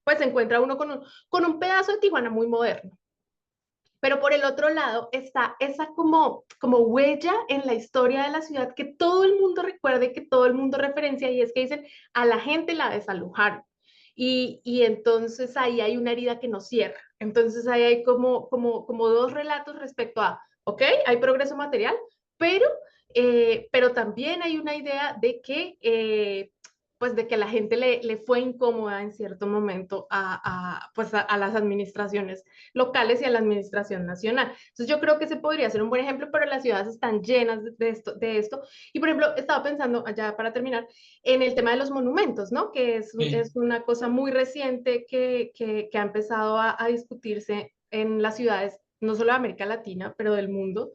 pues se encuentra uno con un pedazo de Tijuana muy moderno. Pero por el otro lado está esa como huella en la historia de la ciudad que todo el mundo recuerda y que todo el mundo referencia, y es que dicen, a la gente la desalojaron. Y entonces ahí hay una herida que no cierra. Entonces ahí hay como dos relatos respecto a, ok, hay progreso material, pero también hay una idea de que pues de que la gente le fue incómoda en cierto momento pues a las administraciones locales y a la administración nacional. Entonces yo creo que ese podría ser un buen ejemplo, pero las ciudades están llenas de esto. Y por ejemplo, estaba pensando, ya para terminar, en el tema de los monumentos, ¿no? Que es una cosa muy reciente que ha empezado a discutirse en las ciudades, no solo de América Latina, pero del mundo,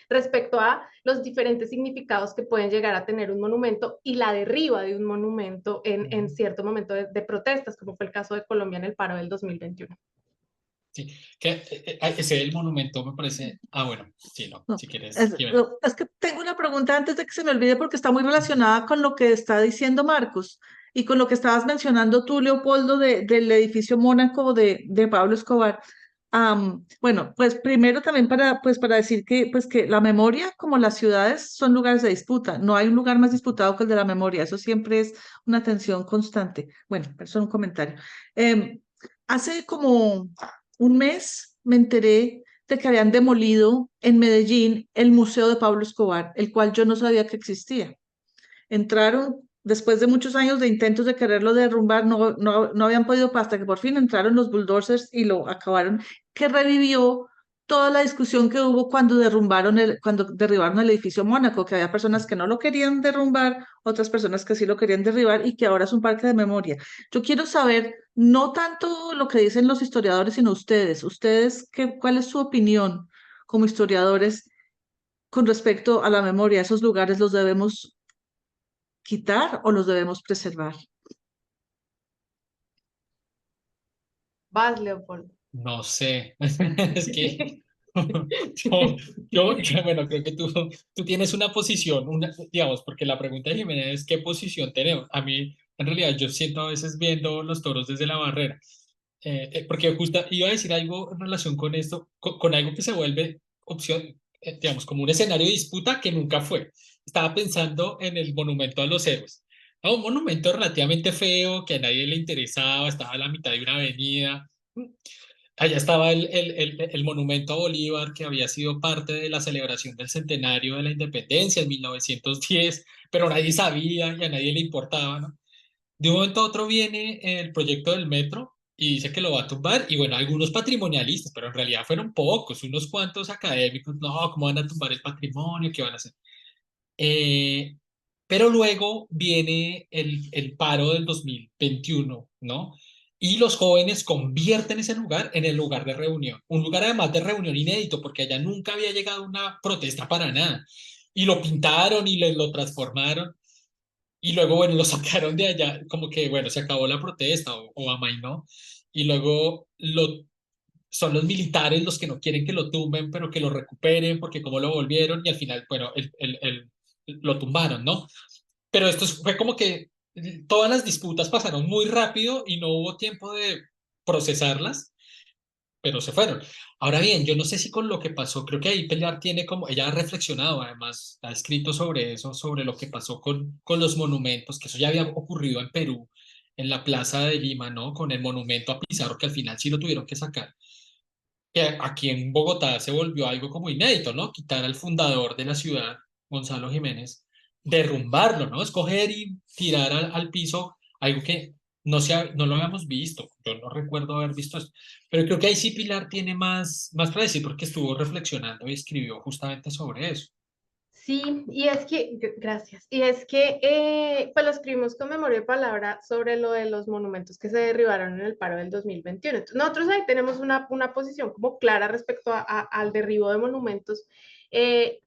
respecto a los diferentes significados que pueden llegar a tener un monumento y la derriba de un monumento en cierto momento de protestas, como fue el caso de Colombia en el paro del 2021. Sí, que ese del monumento me parece. Ah, bueno, sí, no, No, si quieres. es que tengo una pregunta antes de que se me olvide porque está muy relacionada con lo que está diciendo Marcos y con lo que estabas mencionando tú, Leopoldo, del edificio Mónaco de Pablo Escobar. Bueno, pues primero también para decir que la memoria, como las ciudades, son lugares de disputa. No hay un lugar más disputado que el de la memoria. Eso siempre es una tensión constante. Bueno, eso es un comentario. Em, Hace como un mes me enteré de que habían demolido en Medellín el Museo de Pablo Escobar, el cual yo no sabía que existía. Entraron, después de muchos años de intentos de quererlo derrumbar, no habían podido hasta que por fin entraron los bulldozers y lo acabaron, que revivió toda la discusión que hubo cuando derribaron el edificio Mónaco, que había personas que no lo querían derrumbar, otras personas que sí lo querían derribar y que ahora es un parque de memoria. Yo quiero saber no tanto lo que dicen los historiadores, sino ustedes, ¿cuál es su opinión como historiadores con respecto a la memoria? ¿Esos lugares los debemos quitar o los debemos preservar? Vas, Leopoldo. No sé, es que yo, bueno, creo que tú tienes una posición, digamos, porque la pregunta de Jiménez es ¿qué posición tenemos? A mí, en realidad, yo siento a veces viendo los toros desde la barrera, porque justo iba a decir algo en relación con esto, con algo que se vuelve opción, digamos, como un escenario de disputa que nunca fue. Estaba pensando en el monumento a los héroes. Era un monumento relativamente feo, que a nadie le interesaba, estaba a la mitad de una avenida. Allá estaba el monumento a Bolívar, que había sido parte de la celebración del centenario de la independencia en 1910, pero nadie sabía y a nadie le importaba, ¿no? De un momento a otro viene el proyecto del metro y dice que lo va a tumbar, y bueno, algunos patrimonialistas, pero en realidad fueron pocos, unos cuantos académicos, no, ¿cómo van a tumbar el patrimonio? ¿Qué van a hacer? Eh, pero luego viene el paro del 2021, ¿no? Y los jóvenes convierten ese lugar en el lugar de reunión, un lugar además de reunión inédito, porque allá nunca había llegado una protesta para nada. Y lo pintaron y lo transformaron. Y luego, bueno, lo sacaron de allá, como que, bueno, se acabó la protesta o amainó. Y luego son los militares los que no quieren que lo tumben, pero que lo recuperen, porque como lo volvieron y al final, bueno, lo tumbaron, ¿no? Pero fue como que todas las disputas pasaron muy rápido y no hubo tiempo de procesarlas, pero se fueron. Ahora bien, yo no sé si con lo que pasó, creo que ahí Pilar tiene como, ella ha reflexionado, además, ha escrito sobre eso, sobre lo que pasó con los monumentos, que eso ya había ocurrido en Perú, en la Plaza de Lima, ¿no? Con el monumento a Pizarro, que al final sí lo tuvieron que sacar, que aquí en Bogotá se volvió algo como inédito, ¿no? Quitar al fundador de la ciudad, Gonzalo Jiménez, derrumbarlo, ¿no? Escoger y tirar al piso algo que no lo habíamos visto. Yo no recuerdo haber visto esto. Pero creo que ahí sí Pilar tiene más para decir porque estuvo reflexionando y escribió justamente sobre eso. Sí, y es que, gracias, y es que pues lo escribimos con memoria de palabra sobre lo de los monumentos que se derribaron en el paro del 2021. Entonces, nosotros ahí tenemos una posición como clara respecto al derribo de monumentos, eh,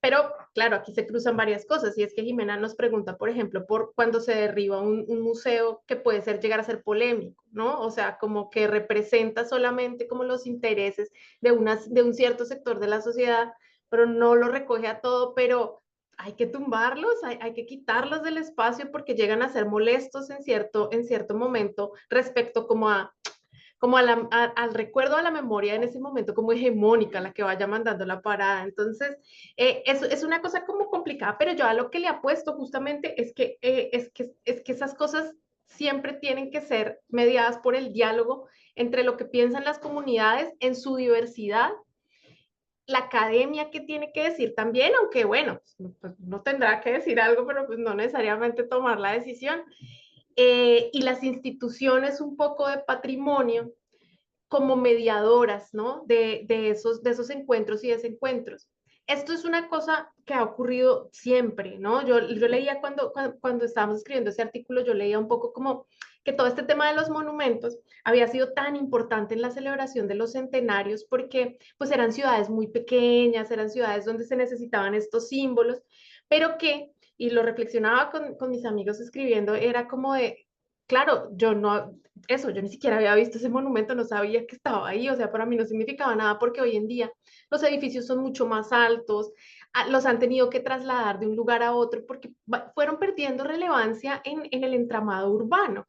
pero claro, aquí se cruzan varias cosas, y es que Jimena nos pregunta, por ejemplo, por cuando se derriba un museo que puede llegar a ser polémico, ¿no? O sea, como que representa solamente como los intereses de un cierto sector de la sociedad, pero no lo recoge a todo, pero hay que tumbarlos, hay que quitarlos del espacio porque llegan a ser molestos en cierto momento respecto como al recuerdo, a la memoria en ese momento como hegemónica, la que vaya mandando la parada. Entonces, es una cosa como complicada, pero yo a lo que le apuesto justamente es que esas cosas siempre tienen que ser mediadas por el diálogo entre lo que piensan las comunidades en su diversidad, la academia que tiene que decir también, aunque bueno, pues no tendrá que decir algo, pero pues no necesariamente tomar la decisión, y las instituciones un poco de patrimonio como mediadoras, ¿no? De esos encuentros y desencuentros. Esto es una cosa que ha ocurrido siempre, ¿no? Yo leía cuando estábamos escribiendo ese artículo, yo leía un poco como que todo este tema de los monumentos había sido tan importante en la celebración de los centenarios porque pues eran ciudades muy pequeñas, eran ciudades donde se necesitaban estos símbolos, pero que, y lo reflexionaba con mis amigos escribiendo, era como de, claro, yo no, eso, yo ni siquiera había visto ese monumento, no sabía que estaba ahí, o sea, para mí no significaba nada porque hoy en día los edificios son mucho más altos, los han tenido que trasladar de un lugar a otro porque fueron perdiendo relevancia en el entramado urbano.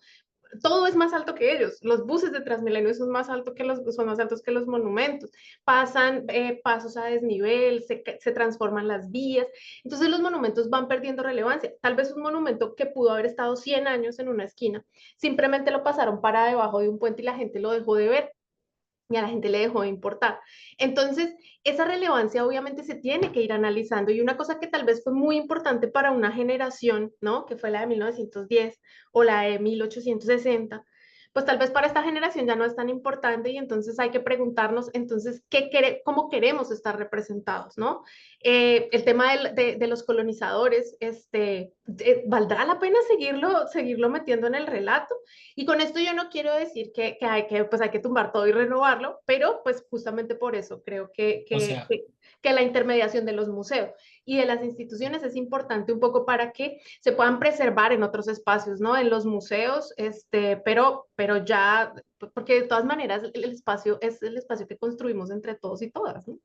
todo es más alto que ellos. Los buses de Transmilenio son más altos que los monumentos. Pasan pasos a desnivel, se transforman las vías. Entonces los monumentos van perdiendo relevancia. Tal vez un monumento que pudo haber estado 100 años en una esquina, simplemente lo pasaron para debajo de un puente y la gente lo dejó de ver y a la gente le dejó de importar. Entonces, esa relevancia obviamente se tiene que ir analizando y una cosa que tal vez fue muy importante para una generación, ¿no? Que fue la de 1910 o la de 1860, pues tal vez para esta generación ya no es tan importante y entonces hay que preguntarnos, entonces, ¿cómo queremos estar representados, ¿no? El tema de los colonizadores, ¿valdrá la pena seguirlo metiendo en el relato? Y con esto yo no quiero decir pues hay que tumbar todo y renovarlo, pero pues justamente por eso creo O sea, que la intermediación de los museos y de las instituciones es importante un poco para que se puedan preservar en otros espacios, ¿no? En los museos, pero ya, porque de todas maneras el espacio es el espacio que construimos entre todos y todas, ¿no?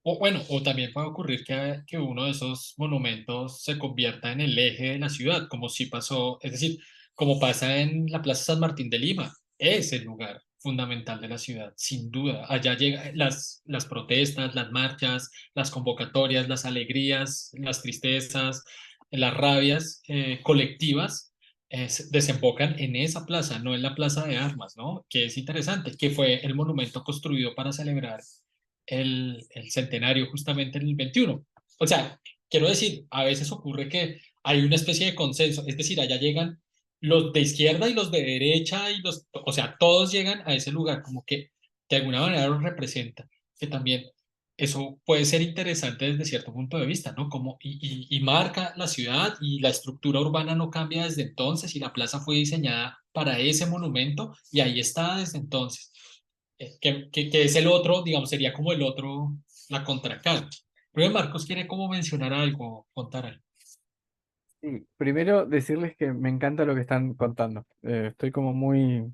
o bueno, o también puede ocurrir que uno de esos monumentos se convierta en el eje de la ciudad, como sí pasó, es decir, como pasa en la Plaza San Martín de Lima, es el lugar fundamental de la ciudad, sin duda. Allá llegan las protestas, las marchas, las convocatorias, las alegrías, las tristezas, las rabias colectivas. Desembocan en esa plaza, no en la Plaza de Armas, ¿no? Que es interesante, que fue el monumento construido para celebrar el centenario justamente en el 21. O sea, quiero decir, a veces ocurre que hay una especie de consenso, es decir, allá llegan los de izquierda y los de derecha y o sea, todos llegan a ese lugar como que de alguna manera los representa, que también eso puede ser interesante desde cierto punto de vista, ¿no? Como, y marca la ciudad y la estructura urbana no cambia desde entonces y la plaza fue diseñada para ese monumento y ahí está desde entonces que es el otro, digamos, sería como el otro, la contracara. Pero Marcos quiere como mencionar algo, contar algo. Sí, primero decirles que me encanta lo que están contando. Estoy como muy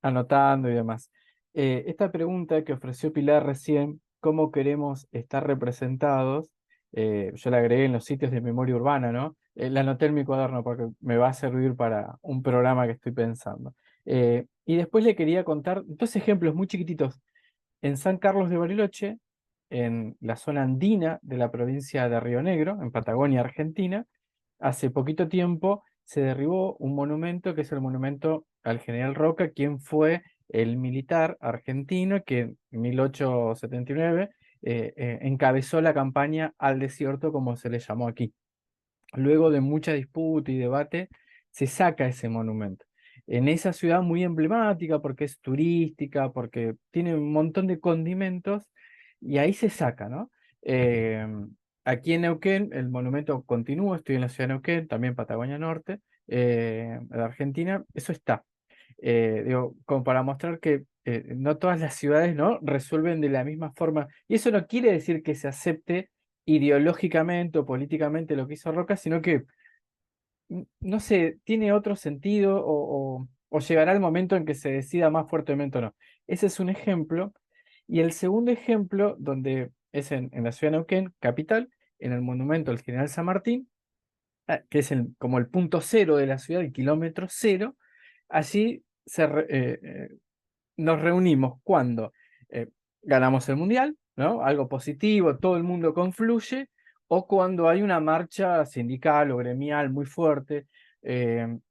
anotando y demás. Esta pregunta que ofreció Pilar recién, ¿cómo queremos estar representados? Yo la agregué en los sitios de memoria urbana, ¿no? La anoté en mi cuaderno porque me va a servir para un programa que estoy pensando. Y después le quería contar dos ejemplos muy chiquititos. En San Carlos de Bariloche, en la zona andina de la provincia de Río Negro, en Patagonia, Argentina, hace poquito tiempo se derribó un monumento que es el monumento al general Roca, quien fue el militar argentino que en 1879 encabezó la campaña al desierto, como se le llamó aquí. Luego de mucha disputa y debate, se saca ese monumento. En esa ciudad muy emblemática, porque es turística, porque tiene un montón de condimentos, y ahí se saca, ¿no? Eh, Aquí en Neuquén el monumento continúa, estoy en la ciudad de Neuquén, también Patagonia Norte, de Argentina, eso está. Digo, como para mostrar que no todas las ciudades, ¿no?, resuelven de la misma forma, y eso no quiere decir que se acepte ideológicamente o políticamente lo que hizo Roca, sino que, no sé, tiene otro sentido o llegará el momento en que se decida más fuertemente o no. Ese es un ejemplo. Y el segundo ejemplo, donde es en la ciudad de Neuquén, capital, en el monumento al General San Martín, que es como el punto cero de la ciudad, el kilómetro cero, allí nos reunimos cuando eh, ganamos el mundial, ¿no? Algo positivo, todo el mundo confluye, o cuando hay una marcha sindical o gremial muy fuerte,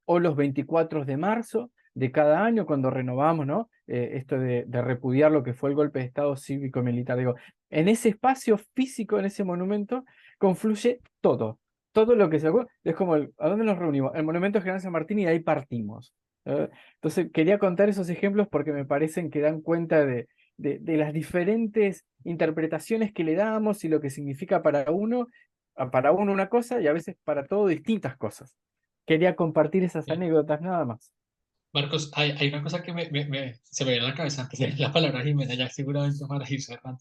o los 24 de marzo de cada año, cuando renovamos, ¿no? Esto de repudiar lo que fue el golpe de Estado cívico-militar. Digo, en ese espacio físico, en ese monumento, confluye todo. Todo lo que se acuerda. Es como, ¿a dónde nos reunimos? El Monumento General San Martín y de ahí partimos. Entonces, quería contar esos ejemplos porque me parecen que dan cuenta de las diferentes interpretaciones que le damos y lo que significa para uno una cosa y a veces para todo distintas cosas. Quería compartir esas anécdotas nada más. Marcos, hay una cosa que se me viene a la cabeza antes de leer la palabra Jimena, ya seguramente para ir cerrando.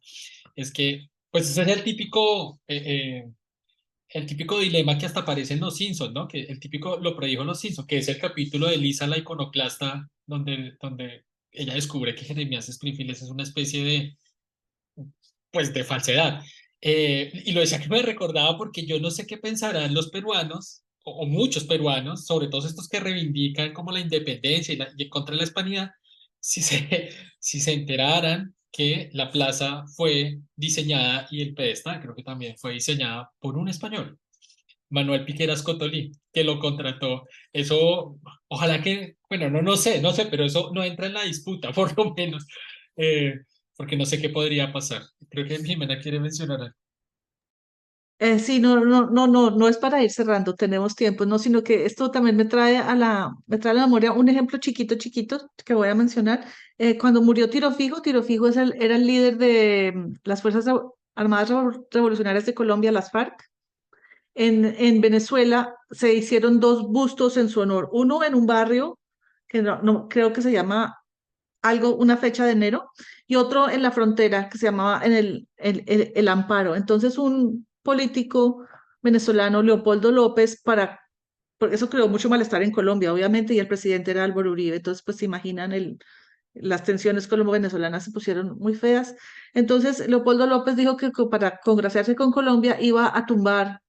Es que, pues ese es el típico dilema que hasta aparece en Los Simpsons, ¿no? Que el típico lo predijo Los Simpsons, que es el capítulo de Lisa la iconoclasta, donde ella descubre que Jeremías Springfield es una especie pues, de falsedad. Y lo decía que me recordaba porque yo no sé qué pensarán los peruanos o muchos peruanos, sobre todo estos que reivindican como la independencia y contra la hispanidad, si se, si se enteraran que la plaza fue diseñada y el pedestal creo que también fue diseñada por un español, Manuel Piqueras Cotolí, que lo contrató. Eso, ojalá que, bueno, no sé, pero eso no entra en la disputa, por lo menos, eh, porque no sé qué podría pasar. Creo que Jimena quiere mencionar algo. Sí, no es para ir cerrando, tenemos tiempo, no, sino que esto también me trae a la memoria un ejemplo chiquito que voy a mencionar. Cuando murió Tiro Fijo era el líder de las Armadas Revolucionarias de Colombia, las FARC. En Venezuela se hicieron dos bustos en su honor, uno en un barrio que creo que se llama algo, una fecha de enero, y otro en la frontera que se llamaba en el Amparo. Entonces, un político venezolano, Leopoldo López, porque eso creó mucho malestar en Colombia, obviamente, y el presidente era Álvaro Uribe. Entonces, pues se imaginan las tensiones colombo-venezolanas se pusieron muy feas. Entonces, Leopoldo López dijo que para congraciarse con Colombia iba a tumbar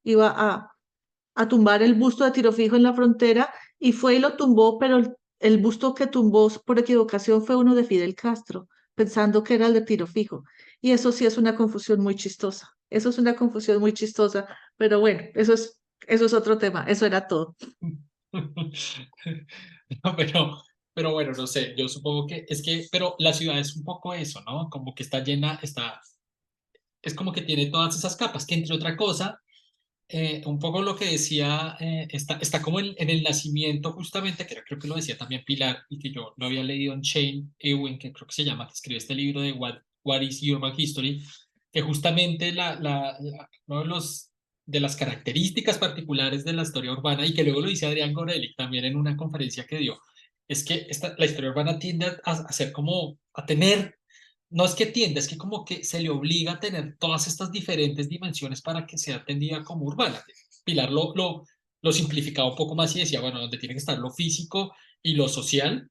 el busto de Tiro Fijo en la frontera y fue y lo tumbó, pero el busto que tumbó por equivocación fue uno de Fidel Castro, pensando que era el de Tiro Fijo. Y eso sí es una confusión muy chistosa. Eso es una confusión muy chistosa, pero bueno, eso es otro tema. Eso era todo. No, pero bueno, no sé, yo supongo que es que, pero la ciudad es un poco eso, ¿no? Como que está llena, es como que tiene todas esas capas, que entre otra cosa, un poco lo que decía, está como en el nacimiento justamente, que creo que lo decía también Pilar, y que yo lo había leído en Shane Ewing, que creo que se llama, que escribe este libro de What is Urban History, que justamente uno de las características particulares de la historia urbana, y que luego lo dice Adrián Gorelick también en una conferencia que dio, es que la historia urbana tiende a ser como, a tener, no es que tiende, es que como que se le obliga a tener todas estas diferentes dimensiones para que sea atendida como urbana. Pilar lo simplificaba un poco más y decía, bueno, donde tiene que estar lo físico y lo social,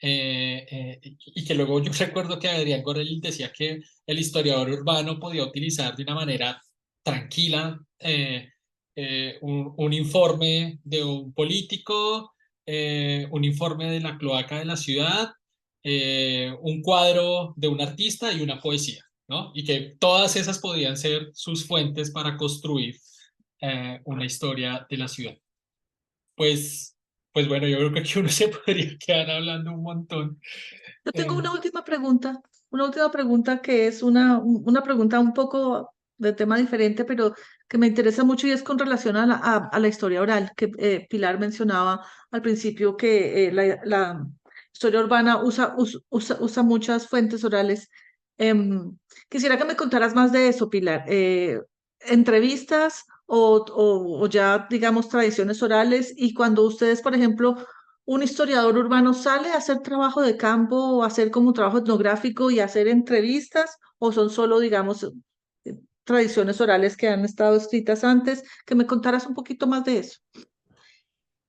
y que luego yo recuerdo que Adrián Gorel decía que el historiador urbano podía utilizar de una manera tranquila un informe de un político, un informe de la cloaca de la ciudad, un cuadro de un artista y una poesía, ¿no? Y que todas esas podían ser sus fuentes para construir una historia de la ciudad. Pues, pues bueno, yo creo que aquí uno se podría quedar hablando un montón. Yo tengo Eh, una última pregunta que es una pregunta un poco de tema diferente, pero que me interesa mucho y es con relación a la historia oral, que Pilar mencionaba al principio que la historia urbana usa muchas fuentes orales. Quisiera que me contaras más de eso, Pilar. Entrevistas o ya, digamos, tradiciones orales y cuando ustedes, por ejemplo, un historiador urbano sale a hacer trabajo de campo o hacer como trabajo etnográfico y hacer entrevistas o son solo, digamos, tradiciones orales que han estado escritas antes, que me contaras un poquito más de eso.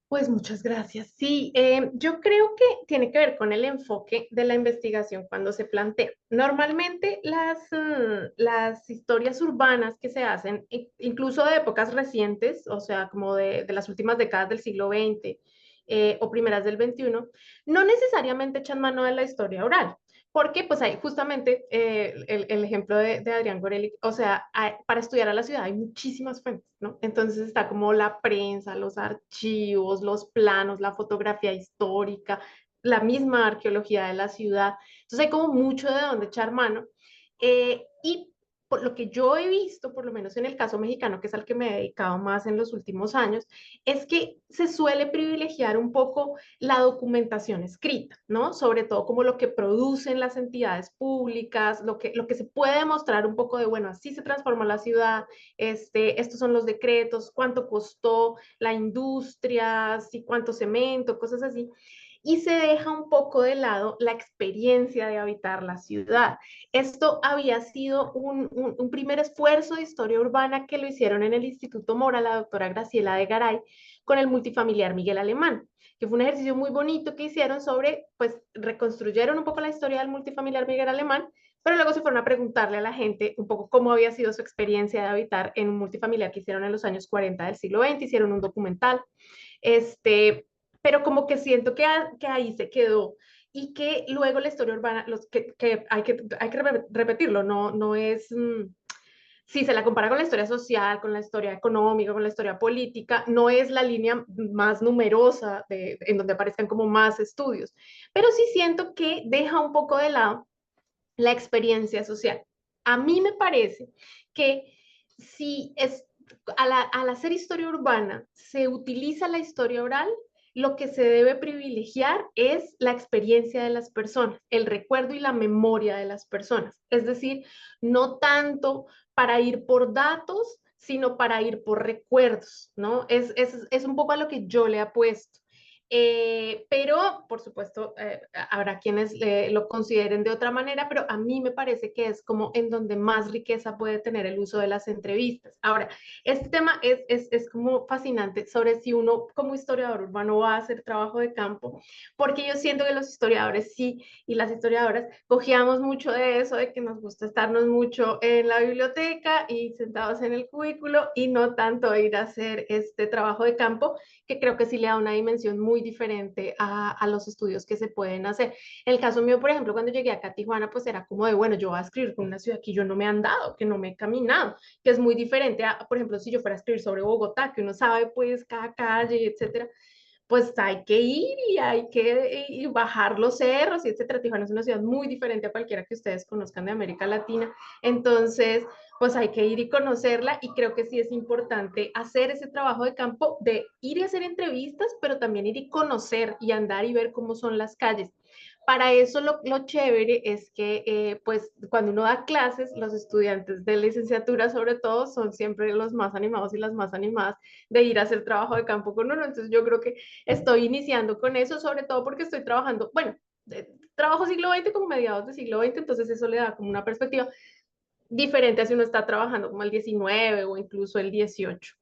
Pues muchas gracias. Sí, yo creo que tiene que ver con el enfoque de la investigación cuando se plantea. Normalmente las historias urbanas que se hacen, incluso de épocas recientes, o sea, como de las últimas décadas del siglo XX o primeras del XXI, no necesariamente echan mano de la historia oral. Porque pues hay justamente el ejemplo de Adrián Gorelick, o sea, para estudiar a la ciudad hay muchísimas fuentes, ¿no? Entonces está como la prensa, los archivos, los planos, la fotografía histórica, la misma arqueología de la ciudad. Entonces hay como mucho de donde echar mano. Y por lo que yo he visto, por lo menos en el caso mexicano, que es al que me he dedicado más en los últimos años, es que se suele privilegiar un poco la documentación escrita, ¿no? Sobre todo como lo que producen las entidades públicas, lo que se puede mostrar un poco de, bueno, así se transformó la ciudad, estos son los decretos, cuánto costó la industria, sí, cuánto cemento, cosas así. Y se deja un poco de lado la experiencia de habitar la ciudad. Esto había sido un primer esfuerzo de historia urbana que lo hicieron en el Instituto Mora, la doctora Graciela de Garay, con el multifamiliar Miguel Alemán. que fue un ejercicio muy bonito que hicieron sobre, pues reconstruyeron un poco la historia del multifamiliar Miguel Alemán, pero luego se fueron a preguntarle a la gente un poco cómo había sido su experiencia de habitar en un multifamiliar que hicieron en los años 40 del siglo XX, hicieron un documental, pero como que siento que ahí se quedó y que luego la historia urbana, que hay que repetirlo, no es... si se la compara con la historia social, con la historia económica, con la historia política, no es la línea más numerosa en donde aparezcan como más estudios, pero sí siento que deja un poco de lado la experiencia social. A mí me parece que si es, al hacer historia urbana se utiliza la historia oral, lo que se debe privilegiar es la experiencia de las personas, el recuerdo y la memoria de las personas. Es decir, no tanto para ir por datos, sino para ir por recuerdos, ¿no? Es un poco a lo que yo le apuesto. Pero, por supuesto, habrá quienes lo consideren de otra manera, pero a mí me parece que es como en donde más riqueza puede tener el uso de las entrevistas. Ahora, este tema es como fascinante sobre si uno como historiador urbano va a hacer trabajo de campo, porque yo siento que los historiadores sí y las historiadoras cogíamos mucho de eso, de que nos gusta estarnos mucho en la biblioteca y sentados en el cubículo y no tanto ir a hacer este trabajo de campo, que creo que sí le da una dimensión muy diferente a los estudios que se pueden hacer. En el caso mío, por ejemplo, cuando llegué acá a Tijuana, pues era como de, bueno, yo voy a escribir con una ciudad que yo no me he andado, que no me he caminado, que es muy diferente a, por ejemplo, si yo fuera a escribir sobre Bogotá, que uno sabe pues cada calle, etcétera, pues hay que ir y hay que bajar los cerros y etcétera. Tijuana es una ciudad muy diferente a cualquiera que ustedes conozcan de América Latina. Entonces, pues hay que ir y conocerla y creo que sí es importante hacer ese trabajo de campo de ir y hacer entrevistas, pero también ir y conocer y andar y ver cómo son las calles. Para eso lo chévere es que pues cuando uno da clases, los estudiantes de licenciatura sobre todo son siempre los más animados y las más animadas de ir a hacer trabajo de campo con uno. Entonces yo creo que estoy iniciando con eso, sobre todo porque estoy trabajando, bueno, trabajo siglo XX como mediados de siglo XX, entonces eso le da como una perspectiva diferente a si uno está trabajando como el 19 o incluso el 18.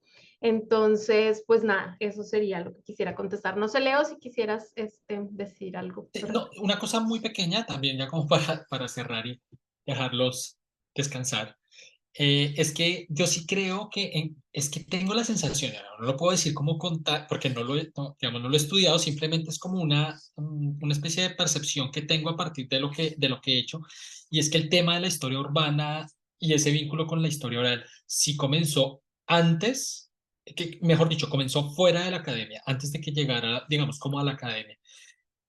Entonces, pues nada, eso sería lo que quisiera contestar. No sé, Leo, si quisieras decir algo. No, una cosa muy pequeña también, ya como para cerrar y dejarlos descansar. Es que yo sí creo que es que tengo la sensación, ahora no lo puedo decir como contar, porque digamos, no lo he estudiado, simplemente es como una especie de percepción que tengo a partir de lo que he hecho, y es que el tema de la historia urbana y ese vínculo con la historia oral sí comenzó antes, que, mejor dicho, comenzó fuera de la academia, antes de que llegara, digamos, como a la academia.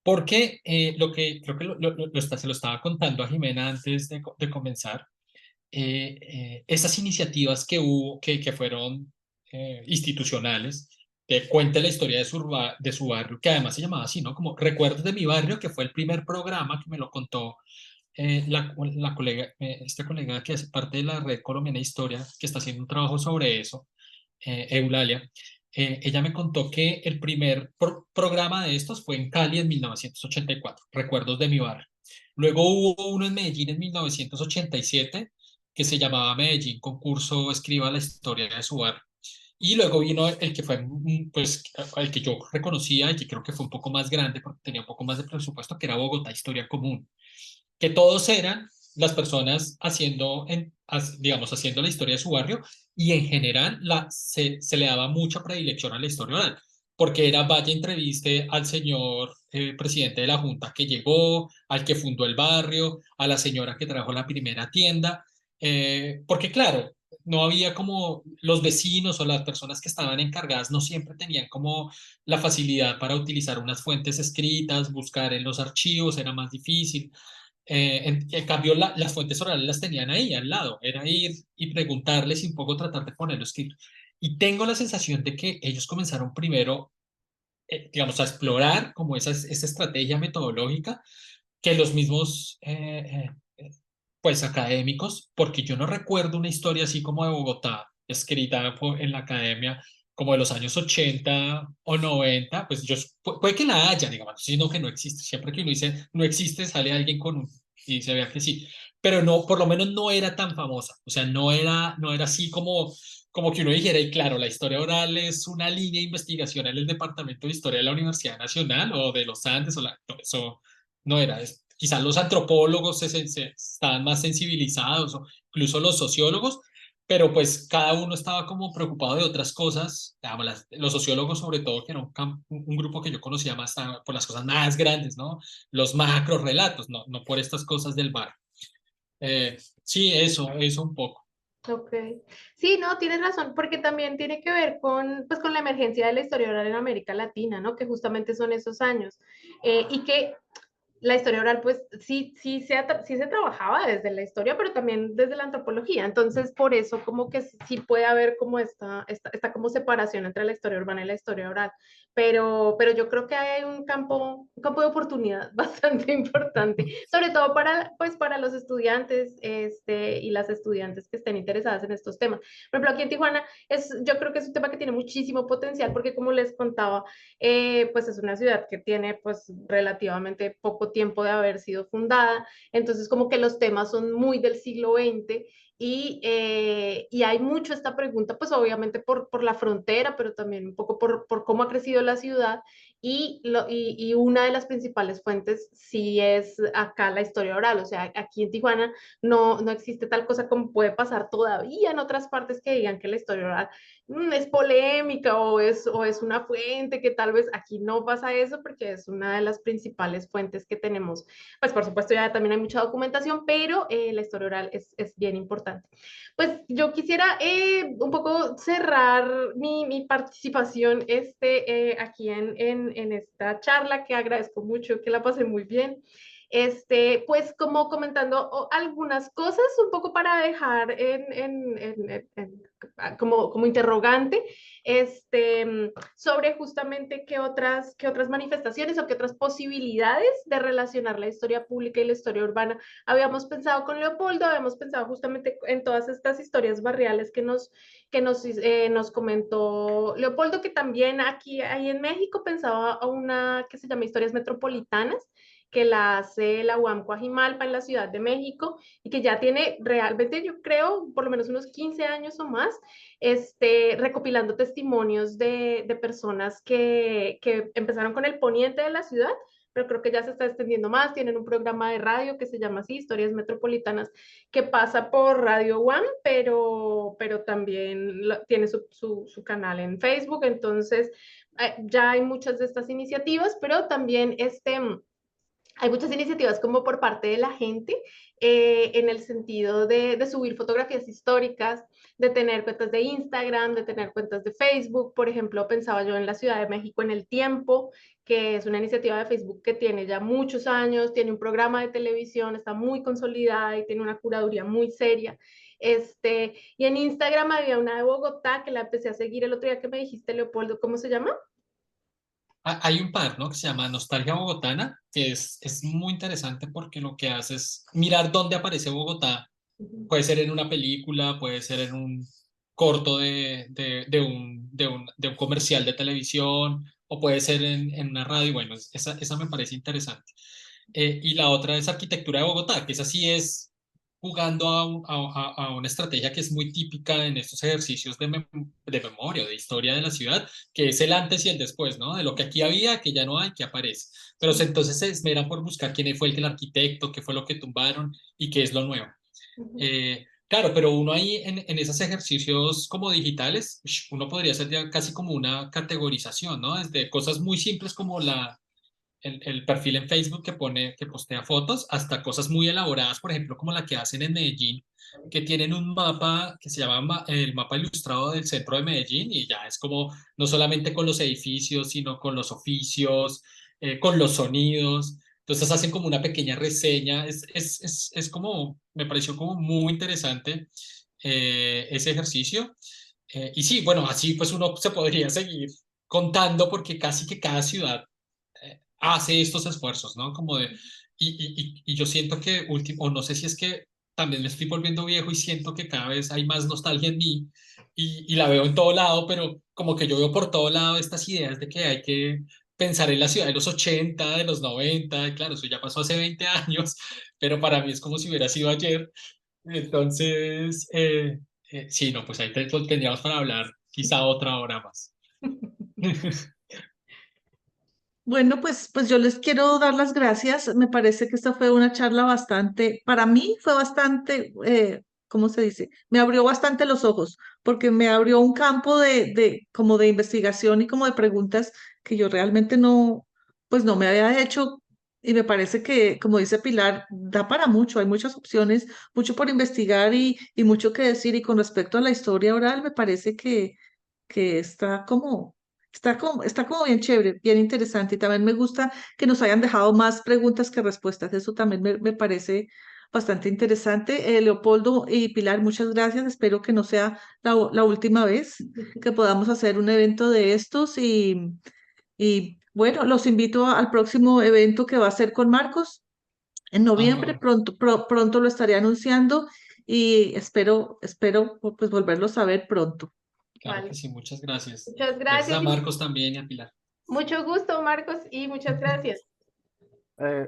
Porque lo que creo que se lo estaba contando a Jimena antes de comenzar, esas iniciativas que hubo, que fueron institucionales, que cuente la historia de su barrio, que además se llamaba así, ¿no? Como Recuerdos de mi barrio, que fue el primer programa que me lo contó la colega, esta colega que hace parte de la Red Colombiana de Historia, que está haciendo un trabajo sobre eso, Eulalia. Ella me contó que el primer programa de estos fue en Cali en 1984, Recuerdos de mi barrio. Luego hubo uno en Medellín en 1987 que se llamaba Medellín Concurso Escriba la historia de su barrio. Y luego vino el que fue, pues, el que yo reconocía y que creo que fue un poco más grande porque tenía un poco más de presupuesto, que era Bogotá Historia Común, que todos eran las personas digamos, haciendo la historia de su barrio, y en general se le daba mucha predilección a la historia oral, porque era vaya entreviste al señor presidente de la Junta que llegó, al que fundó el barrio, a la señora que trajo la primera tienda, porque claro, no había como los vecinos o las personas que estaban encargadas no siempre tenían como la facilidad para utilizar unas fuentes escritas, buscar en los archivos, era más difícil. En cambio, las fuentes orales las tenían ahí al lado, era ir y preguntarles y un poco tratar de ponerlo escrito. Y tengo la sensación de que ellos comenzaron primero, digamos, a explorar como esa estrategia metodológica que los mismos, pues, académicos, porque yo no recuerdo una historia así como de Bogotá, escrita en la academia, como de los años 80 o 90, pues puede que la haya, digamos, sino que no existe. Siempre que uno dice no existe, sale alguien con y se veía que sí, pero no, por lo menos no era tan famosa, o sea, no era así como que uno dijera, y claro, la historia oral es una línea de investigación en el Departamento de Historia de la Universidad Nacional o de los Andes, no, eso no era, quizás los antropólogos estaban más sensibilizados, o incluso los sociólogos, pero pues cada uno estaba como preocupado de otras cosas, digamos, los sociólogos sobre todo, que era un grupo que yo conocía más por las cosas más grandes, ¿no? Los macro relatos, no por estas cosas del bar. Sí, eso un poco. Ok. Sí, no, tienes razón, porque también tiene que ver con, pues, con la emergencia de la historia oral en América Latina, ¿no? Que justamente son esos años. Y que la historia oral, pues sí se trabajaba desde la historia, pero también desde la antropología. Entonces, por eso como que sí puede haber como esta como separación entre la historia urbana y la historia oral. Pero yo creo que hay un campo de oportunidad bastante importante, sobre todo pues, para los estudiantes y las estudiantes que estén interesadas en estos temas. Por ejemplo, aquí en Tijuana, yo creo que es un tema que tiene muchísimo potencial, porque como les contaba, pues es una ciudad que tiene pues relativamente poco tiempo de haber sido fundada, entonces como que los temas son muy del siglo XX y hay mucho esta pregunta, pues obviamente por la frontera, pero también un poco por cómo ha crecido la ciudad y una de las principales fuentes sí es acá la historia oral, o sea, aquí en Tijuana no existe tal cosa como puede pasar todavía en otras partes que digan que la historia oral es polémica o es una fuente que tal vez aquí no pasa eso porque es una de las principales fuentes que tenemos. Pues por supuesto ya también hay mucha documentación, pero la historia oral es bien importante. Pues yo quisiera un poco cerrar mi participación aquí en esta charla, que agradezco mucho, que la pasé muy bien. Pues como comentando algunas cosas, un poco para dejar como interrogante, sobre justamente qué otras manifestaciones o qué otras posibilidades de relacionar la historia pública y la historia urbana habíamos pensado con Leopoldo, habíamos pensado justamente en todas estas historias barriales nos comentó Leopoldo, que también aquí ahí en México pensaba a una que se llama Historias Metropolitanas, que la hace la UAM Coajimalpa en la Ciudad de México y que ya tiene realmente, yo creo, por lo menos unos 15 años o más, recopilando testimonios de personas que empezaron con el poniente de la ciudad, pero creo que ya se está extendiendo más. Tienen un programa de radio que se llama así, Historias Metropolitanas, que pasa por Radio One, pero también tiene su canal en Facebook. Entonces, ya hay muchas de estas iniciativas, pero también hay muchas iniciativas como por parte de la gente en el sentido de subir fotografías históricas, de tener cuentas de Instagram, de tener cuentas de Facebook. Por ejemplo, pensaba yo en la Ciudad de México en El Tiempo, que es una iniciativa de Facebook que tiene ya muchos años, tiene un programa de televisión, está muy consolidada y tiene una curaduría muy seria. Y en Instagram había una de Bogotá que la empecé a seguir el otro día que me dijiste, Leopoldo, ¿cómo se llama? Hay un par, ¿no? Que se llama Nostalgia Bogotana, que es muy interesante porque lo que hace es mirar dónde aparece Bogotá. Puede ser en una película, puede ser en un corto de un comercial de televisión, o puede ser en una radio. Bueno, esa me parece interesante. Y la otra es Arquitectura de Bogotá, que esa sí es jugando a una estrategia que es muy típica en estos ejercicios de memoria, de historia de la ciudad, que es el antes y el después, ¿no? De lo que aquí había, que ya no hay, que aparece. Pero entonces se esmeran por buscar quién fue el arquitecto, qué fue lo que tumbaron y qué es lo nuevo. Claro, pero uno ahí en esos ejercicios como digitales, uno podría hacer ya casi como una categorización, ¿no? Desde cosas muy simples como el perfil en Facebook que postea fotos, hasta cosas muy elaboradas, por ejemplo, como la que hacen en Medellín, que tienen un mapa que se llama el mapa ilustrado del centro de Medellín, y ya es como no solamente con los edificios, sino con los oficios, con los sonidos. Entonces hacen como una pequeña reseña. Es como, me pareció como muy interesante ese ejercicio. Y sí, bueno, así pues uno se podría seguir contando porque casi que cada ciudad hace estos esfuerzos, ¿no? Como de, y yo siento que último, o no sé si es que también me estoy volviendo viejo y siento que cada vez hay más nostalgia en mí y la veo en todo lado, pero como que yo veo por todo lado estas ideas de que hay que pensar en la ciudad de los 80, de los 90, y claro, eso ya pasó hace 20 años, pero para mí es como si hubiera sido ayer. Entonces, sí, no, pues ahí tendríamos para hablar quizá otra hora más. Bueno, pues yo les quiero dar las gracias. Me parece que esta fue una charla bastante, para mí fue bastante, ¿cómo se dice? Me abrió bastante los ojos, porque me abrió un campo como de investigación y como de preguntas que yo realmente no, pues no me había hecho. Y me parece que, como dice Pilar, da para mucho, hay muchas opciones, mucho por investigar y mucho que decir. Y con respecto a la historia oral, me parece que está como bien chévere, bien interesante. Y también me gusta que nos hayan dejado más preguntas que respuestas. Eso también me parece bastante interesante. Leopoldo y Pilar, muchas gracias. Espero que no sea la última vez que podamos hacer un evento de estos. Y bueno, los invito al próximo evento que va a ser con Marcos en noviembre. Ajá, Pronto lo estaré anunciando y espero pues volverlos a ver pronto. claro que Vale. sí, muchas gracias. Muchas Gracias gracias a y Marcos también y a Pilar. mucho gusto, Marcos, y muchas gracias. Eh,